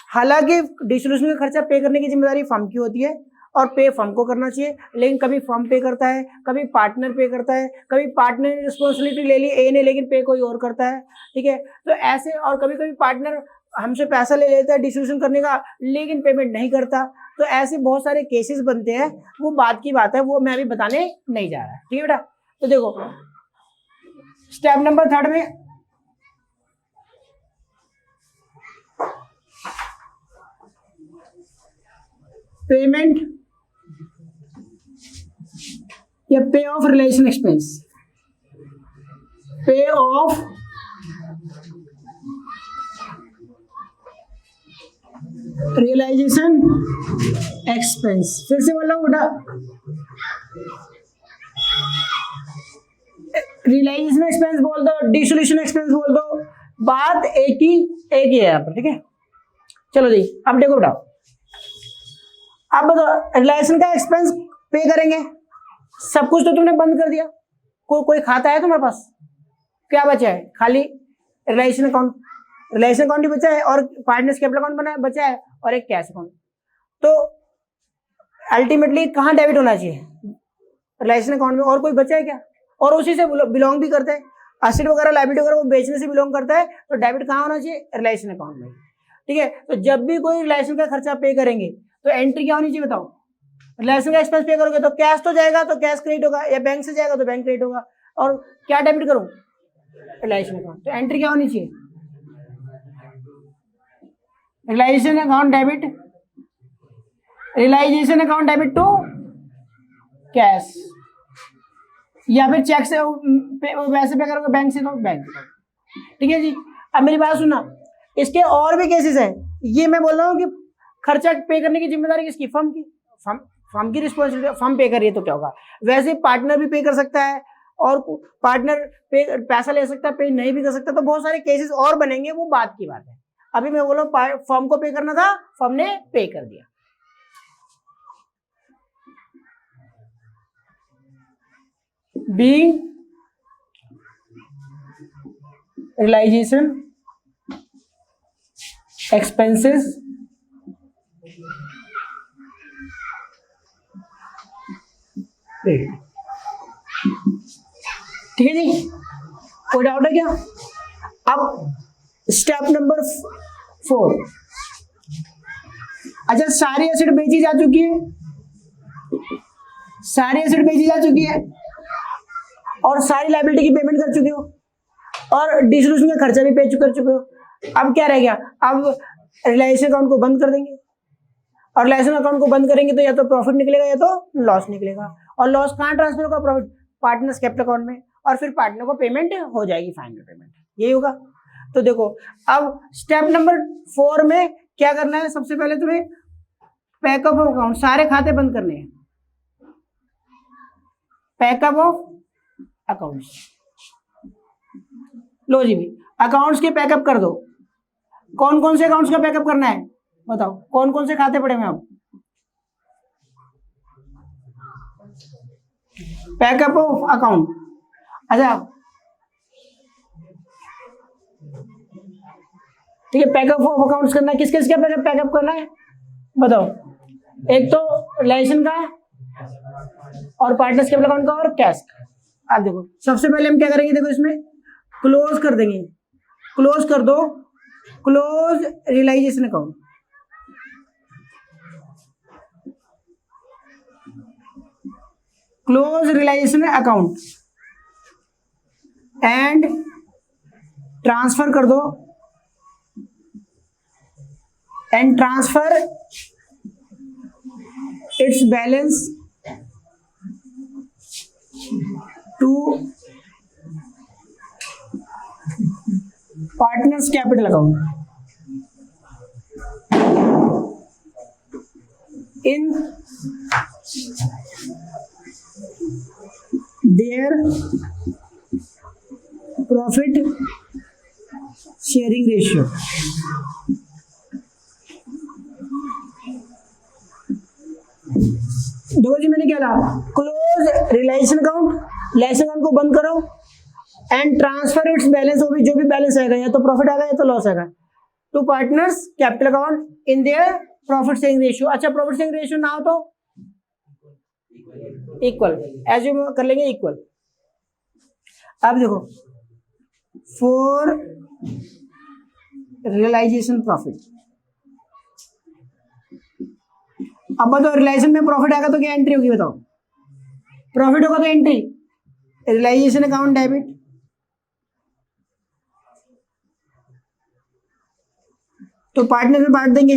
हालांकि डिसोल्यूशन का खर्चा पे करने की जिम्मेदारी फर्म की होती है और पे फर्म को करना चाहिए, लेकिन कभी फर्म पे करता है, कभी पार्टनर पे करता है, कभी पार्टनर ने रिस्पॉन्सिबिलिटी ले ली ए ने, लेकिन पे कोई और करता है। ठीक है, तो ऐसे, और कभी कभी पार्टनर हमसे पैसा ले लेता है डिसोल्यूशन करने का, लेकिन पेमेंट नहीं करता। तो ऐसे बहुत सारे केसेस बनते हैं, वो बात की बात है, वो मैं अभी बताने नहीं जा रहा। ठीक है बेटा, तो देखो स्टेप नंबर 3 में पेमेंट या पे ऑफ रिलेशन एक्सपेंस, पे ऑफ रियलाइजेशन एक्सपेंस। फिर से बोलो बेटा, रियलाइजेशन एक्सपेंस बोल दो, डिसोल्यूशन एक्सपेंस बोल दो, बात एक ही है यहाँ पर। ठीक है, चलो जी अब देखो बेटा, अब बताओ रियलाइजेशन का एक्सपेंस पे करेंगे, सब कुछ तो तुमने बंद कर दिया, कोई खाता है तुम्हारे पास, क्या बचा है, खाली रियलाइजेशन अकाउंट, रिलेशन अकाउंट ही बचा है, और पार्टनर्स कैपिटल अकाउंट बना बचा है, और एक कैश अकाउंट। तो अल्टीमेटली कहाँ डेबिट होना चाहिए, रिलेशन अकाउंट में। और कोई बचा है क्या, और उसी से बिलोंग भी करता है, एसेट वगैरह लायबिलिटी वगैरह वो बेचने से बिलोंग करता है, तो डेबिट कहाँ होना चाहिए, रिलेशन अकाउंट में। ठीक है, तो जब भी कोई रिलेशन का खर्चा पे करेंगे तो एंट्री क्या होनी चाहिए बताओ, रिलेशन का एक्सपेंस पे करोगे तो कैश तो जाएगा, तो कैश क्रेडिट होगा, या बैंक से जाएगा तो बैंक क्रेडिट होगा, और क्या डेबिट करूँ, रिलेशन अकाउंट। तो एंट्री क्या होनी चाहिए, realisation account debit, realisation account debit to cash, या फिर चेक से वैसे पे करोगे बैंक से तो बैंक। ठीक है जी, अब मेरी बात सुनना, इसके और भी केसेस है, ये मैं बोल रहा हूँ कि खर्चा पे करने की जिम्मेदारी किसकी, फर्म की, फर्म की रिस्पॉन्सिबिलिटी, फर्म पे कर रही है तो क्या होगा। वैसे पार्टनर भी पे कर सकता है, और पार्टनर पे पैसा ले सकता है, पे नहीं भी कर सकता, तो बहुत सारे केसेस और बनेंगे, वो बात की बात है। अभी मैं बोल रहा हूँ फर्म को पे करना था, फर्म ने पे कर दिया। बीइंग रियलाइजेशन एक्सपेंसेस ठीक है जी, कोई डाउट है क्या। अब स्टेप नंबर 4, अच्छा सारी एसेट बेची जा चुकी है, सारी एसेट बेची जा चुकी है, और सारी लायबिलिटी की पेमेंट कर चुके हो, और डिसोल्यूशन का खर्चा भी पे कर चुके हो। अब क्या रह गया, अब रियलाइजेशन अकाउंट को बंद कर देंगे, और रियलाइजेशन अकाउंट को बंद करेंगे तो या तो प्रॉफिट निकलेगा या तो लॉस निकलेगा, और लॉस कहाँ ट्रांसफर होगा, प्रॉफिट पार्टनर्स कैपिटल अकाउंट में, और फिर पार्टनर को पेमेंट हो जाएगी, फाइनल पेमेंट यही होगा। तो देखो अब स्टेप नंबर 4 में क्या करना है, सबसे पहले तुम्हें पैकअप ऑफ अकाउंट, सारे खाते बंद करने हैं, पैकअप ऑफ अकाउंट्स। लो जी भी अकाउंट्स के पैकअप कर दो, कौन कौन से अकाउंट्स का पैकअप करना है बताओ, कौन कौन से खाते पड़े हैं अब, पैकअप ऑफ अकाउंट। अच्छा ठीक है, पैकअप ऑफ अकाउंट्स करना है, किस किस का पैकअप करना है बताओ, एक तो रिलेशन का, और पार्टनर्स कैपिटल अकाउंट का, और कैश का। आप देखो सबसे पहले हम क्या करेंगे, देखो इसमें क्लोज कर देंगे, क्लोज कर दो close realisation account, close realisation account and transfer कर दो, and transfer its balance to partners capital account in their profit sharing ratio. देखो जी मैंने क्या कहा, close realisation account, realisation account को बंद करो एंड ट्रांसफर इट्स बैलेंस, जो भी बैलेंस आएगा या तो प्रॉफिट आएगा या तो लॉस आएगा, to partners capital account in their profit sharing ratio. अच्छा प्रॉफिट शेयरिंग रेशियो ना हो तो इक्वल, एज्यूम कर लेंगे इक्वल। अब देखो फॉर रियलाइजेशन प्रॉफिट, अब बताओ रियलाइजेशन में प्रॉफिट आएगा तो क्या एंट्री होगी, बताओ प्रॉफिट होगा तो एंट्री रियलाइजेशन अकाउंट डेबिट, तो पार्टनर में बांट देंगे।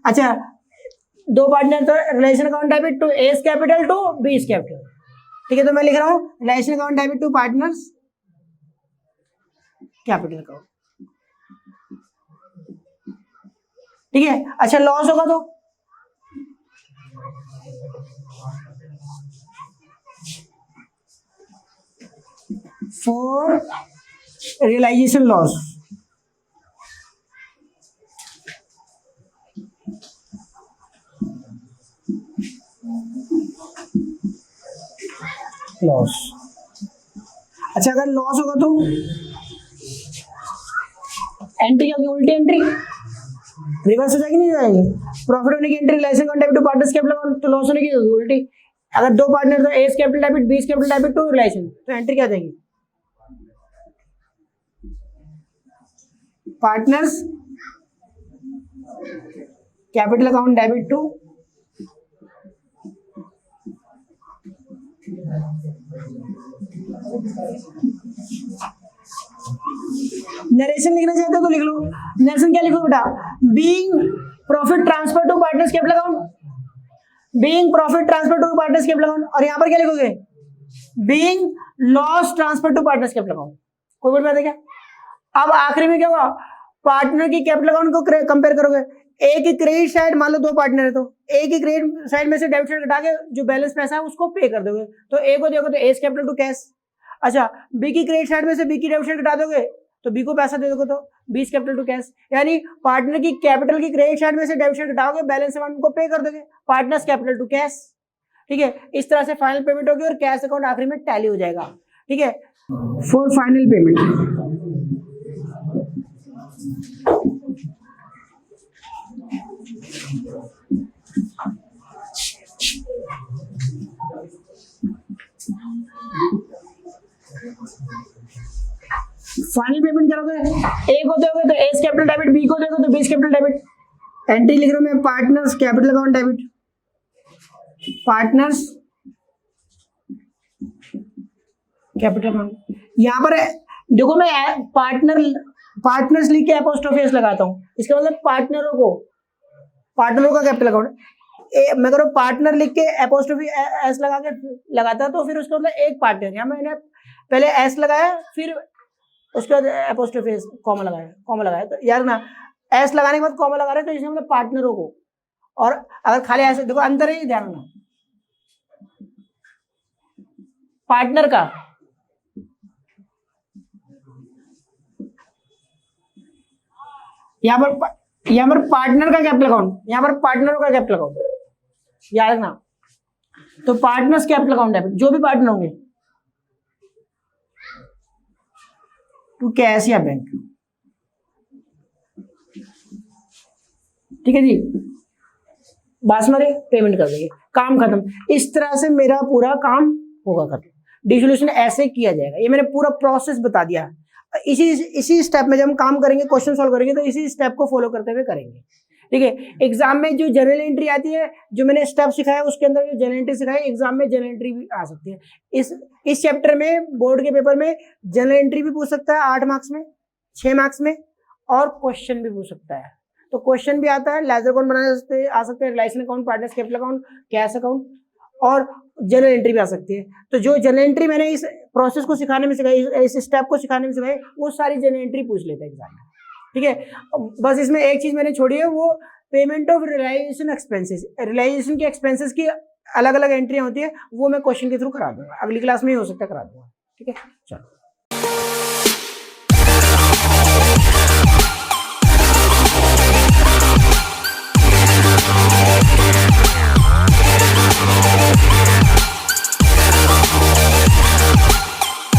अच्छा दो पार्टनर तो relation account debit to A's capital to B's capital, ठीक है, तो मैं लिख रहा हूं realisation account debit to partners capital account, ठीक है। अच्छा लॉस होगा तो फॉर रियलाइजेशन लॉस, लॉस। अच्छा अगर लॉस होगा तो एंट्री क्या होगी, उल्टी एंट्री रिवर्स हो जाएगी नहीं जाएगी, प्रॉफिट होने की entry relation account debit to partners capital account, तो लॉस होने की होगी उल्टी। अगर दो पार्टनर तो A's capital debit B's capital debit to relation, तो एंट्री क्या जाएगी, partners capital account debit to narration लिखना चाहते हो तो लिख लो, नरेशन क्या लिखो बेटा, being profit transfer to partners capital account, being profit transfer to partners capital account, और यहां पर क्या लिखोगे, being loss transfer to partners capital account. कोई बड़ी बात है क्या। अब आखिरी में क्या हुआ, पार्टनर की कैपिटल अकाउंट को कंपेयर करोगे, एक ही क्रेडिट साइड मान लो दो पार्टनर है तो एक ही क्रेडिट साइड में से डेबिट साइड घटा के जो बैलेंस पैसा है उसको पे कर दोगे, तो ए को देखो तो एस कैपिटल टू कैश। अच्छा बी की क्रेडिट साइड में से बी की डेबिट साइड घटा दोगे तो बी को पैसा दे दोगे तो बीस कैपिटल टू कैश, यानी पार्टनर की कैपिटल की क्रेडिट साइड में से डेबिट साइड घटाओगे, बैलेंस अमाउंट को पे कर दोगे, पार्टनर्स कैपिटल टू कैश, ठीक है। इस तरह से फाइनल पेमेंट होगी और कैश अकाउंट आखिरी में टैली हो जाएगा, ठीक है। For final payment final payment करोगे, ए को दोगे तो एस कैपिटल डेबिट, बी को दोगे तो बीस कैपिटल डेबिट, एंट्री लिख रहा हूं मैं partners capital account debit, partners capital account. यहां पर देखो मैं पार्टनर्स लिख के एपोस्ट्रोफी एस लगाता हूं, इसका मतलब पार्टनरों का कैपिटल अकाउंट। मैं करो पार्टनर लिख के एपोस्ट्रोफी एस लगा के लगाता तो फिर उसका मतलब एक पार्टनर, यहाँ मैंने पहले एस लगाया फिर उसके बाद एपोस्ट्रोफी कॉमा लगाया, तो यार ना एस लगाने के बाद कॉमा लगा रहे तो इसमें मतलब पार्टनरों को, और अगर खाली ऐसे देखो अंतर ही ध्यान रखना, पार्टनर का यहाँ पर पार्टनर का कैपिटल अकाउंट, यहाँ पर पार्टनरों का कैपिटल अकाउंट याद रखना, तो पार्टनर्स कैपिटल अकाउंट डेबिट जो भी पार्टनर होंगे टू कैश या बैंक, ठीक है जी, बासमती पेमेंट कर देंगे, काम खत्म। इस तरह से मेरा पूरा काम होगा खत्म, डिसोल्यूशन ऐसे किया जाएगा, ये मैंने पूरा प्रोसेस बता दिया। इसी स्टेप में जब हम काम करेंगे, क्वेश्चन सॉल्व करेंगे, तो इसी स्टेप को फॉलो करते हुए करेंगे। ठीक है, एग्जाम में जो जनरल एंट्री आती है, जो मैंने स्टेप सिखाया उसके अंदर जो जनरल एंट्री सिखाई, एग्जाम में जनरल एंट्री भी आ सकती है। इस चैप्टर में बोर्ड के पेपर में जनरल एंट्री भी पूछ सकता है 8 मार्क्स में, 6 मार्क्स में, और क्वेश्चन भी पूछ सकता है। तो क्वेश्चन भी आता है, लेजर अकाउंट बनाने आ सकते हैं, realisation account, partners capital account, cash account, और जनरल एंट्री भी आ सकती है। तो जो जनरल एंट्री मैंने इस प्रोसेस को सिखाने में सिखाई, इस स्टेप को सिखाने में सिखाई, वो सारी जनरल एंट्री पूछ लेता है एग्जाम में। ठीक है, बस इसमें एक चीज मैंने छोड़ी है, वो payment of realisation expenses. Realisation के एक्सपेंसेस की अलग अलग एंट्रियां होती है, वो मैं क्वेश्चन के थ्रू करा दूंगा, अगली क्लास में ही हो सकता है करा दूंगा। ठीक है, चलो।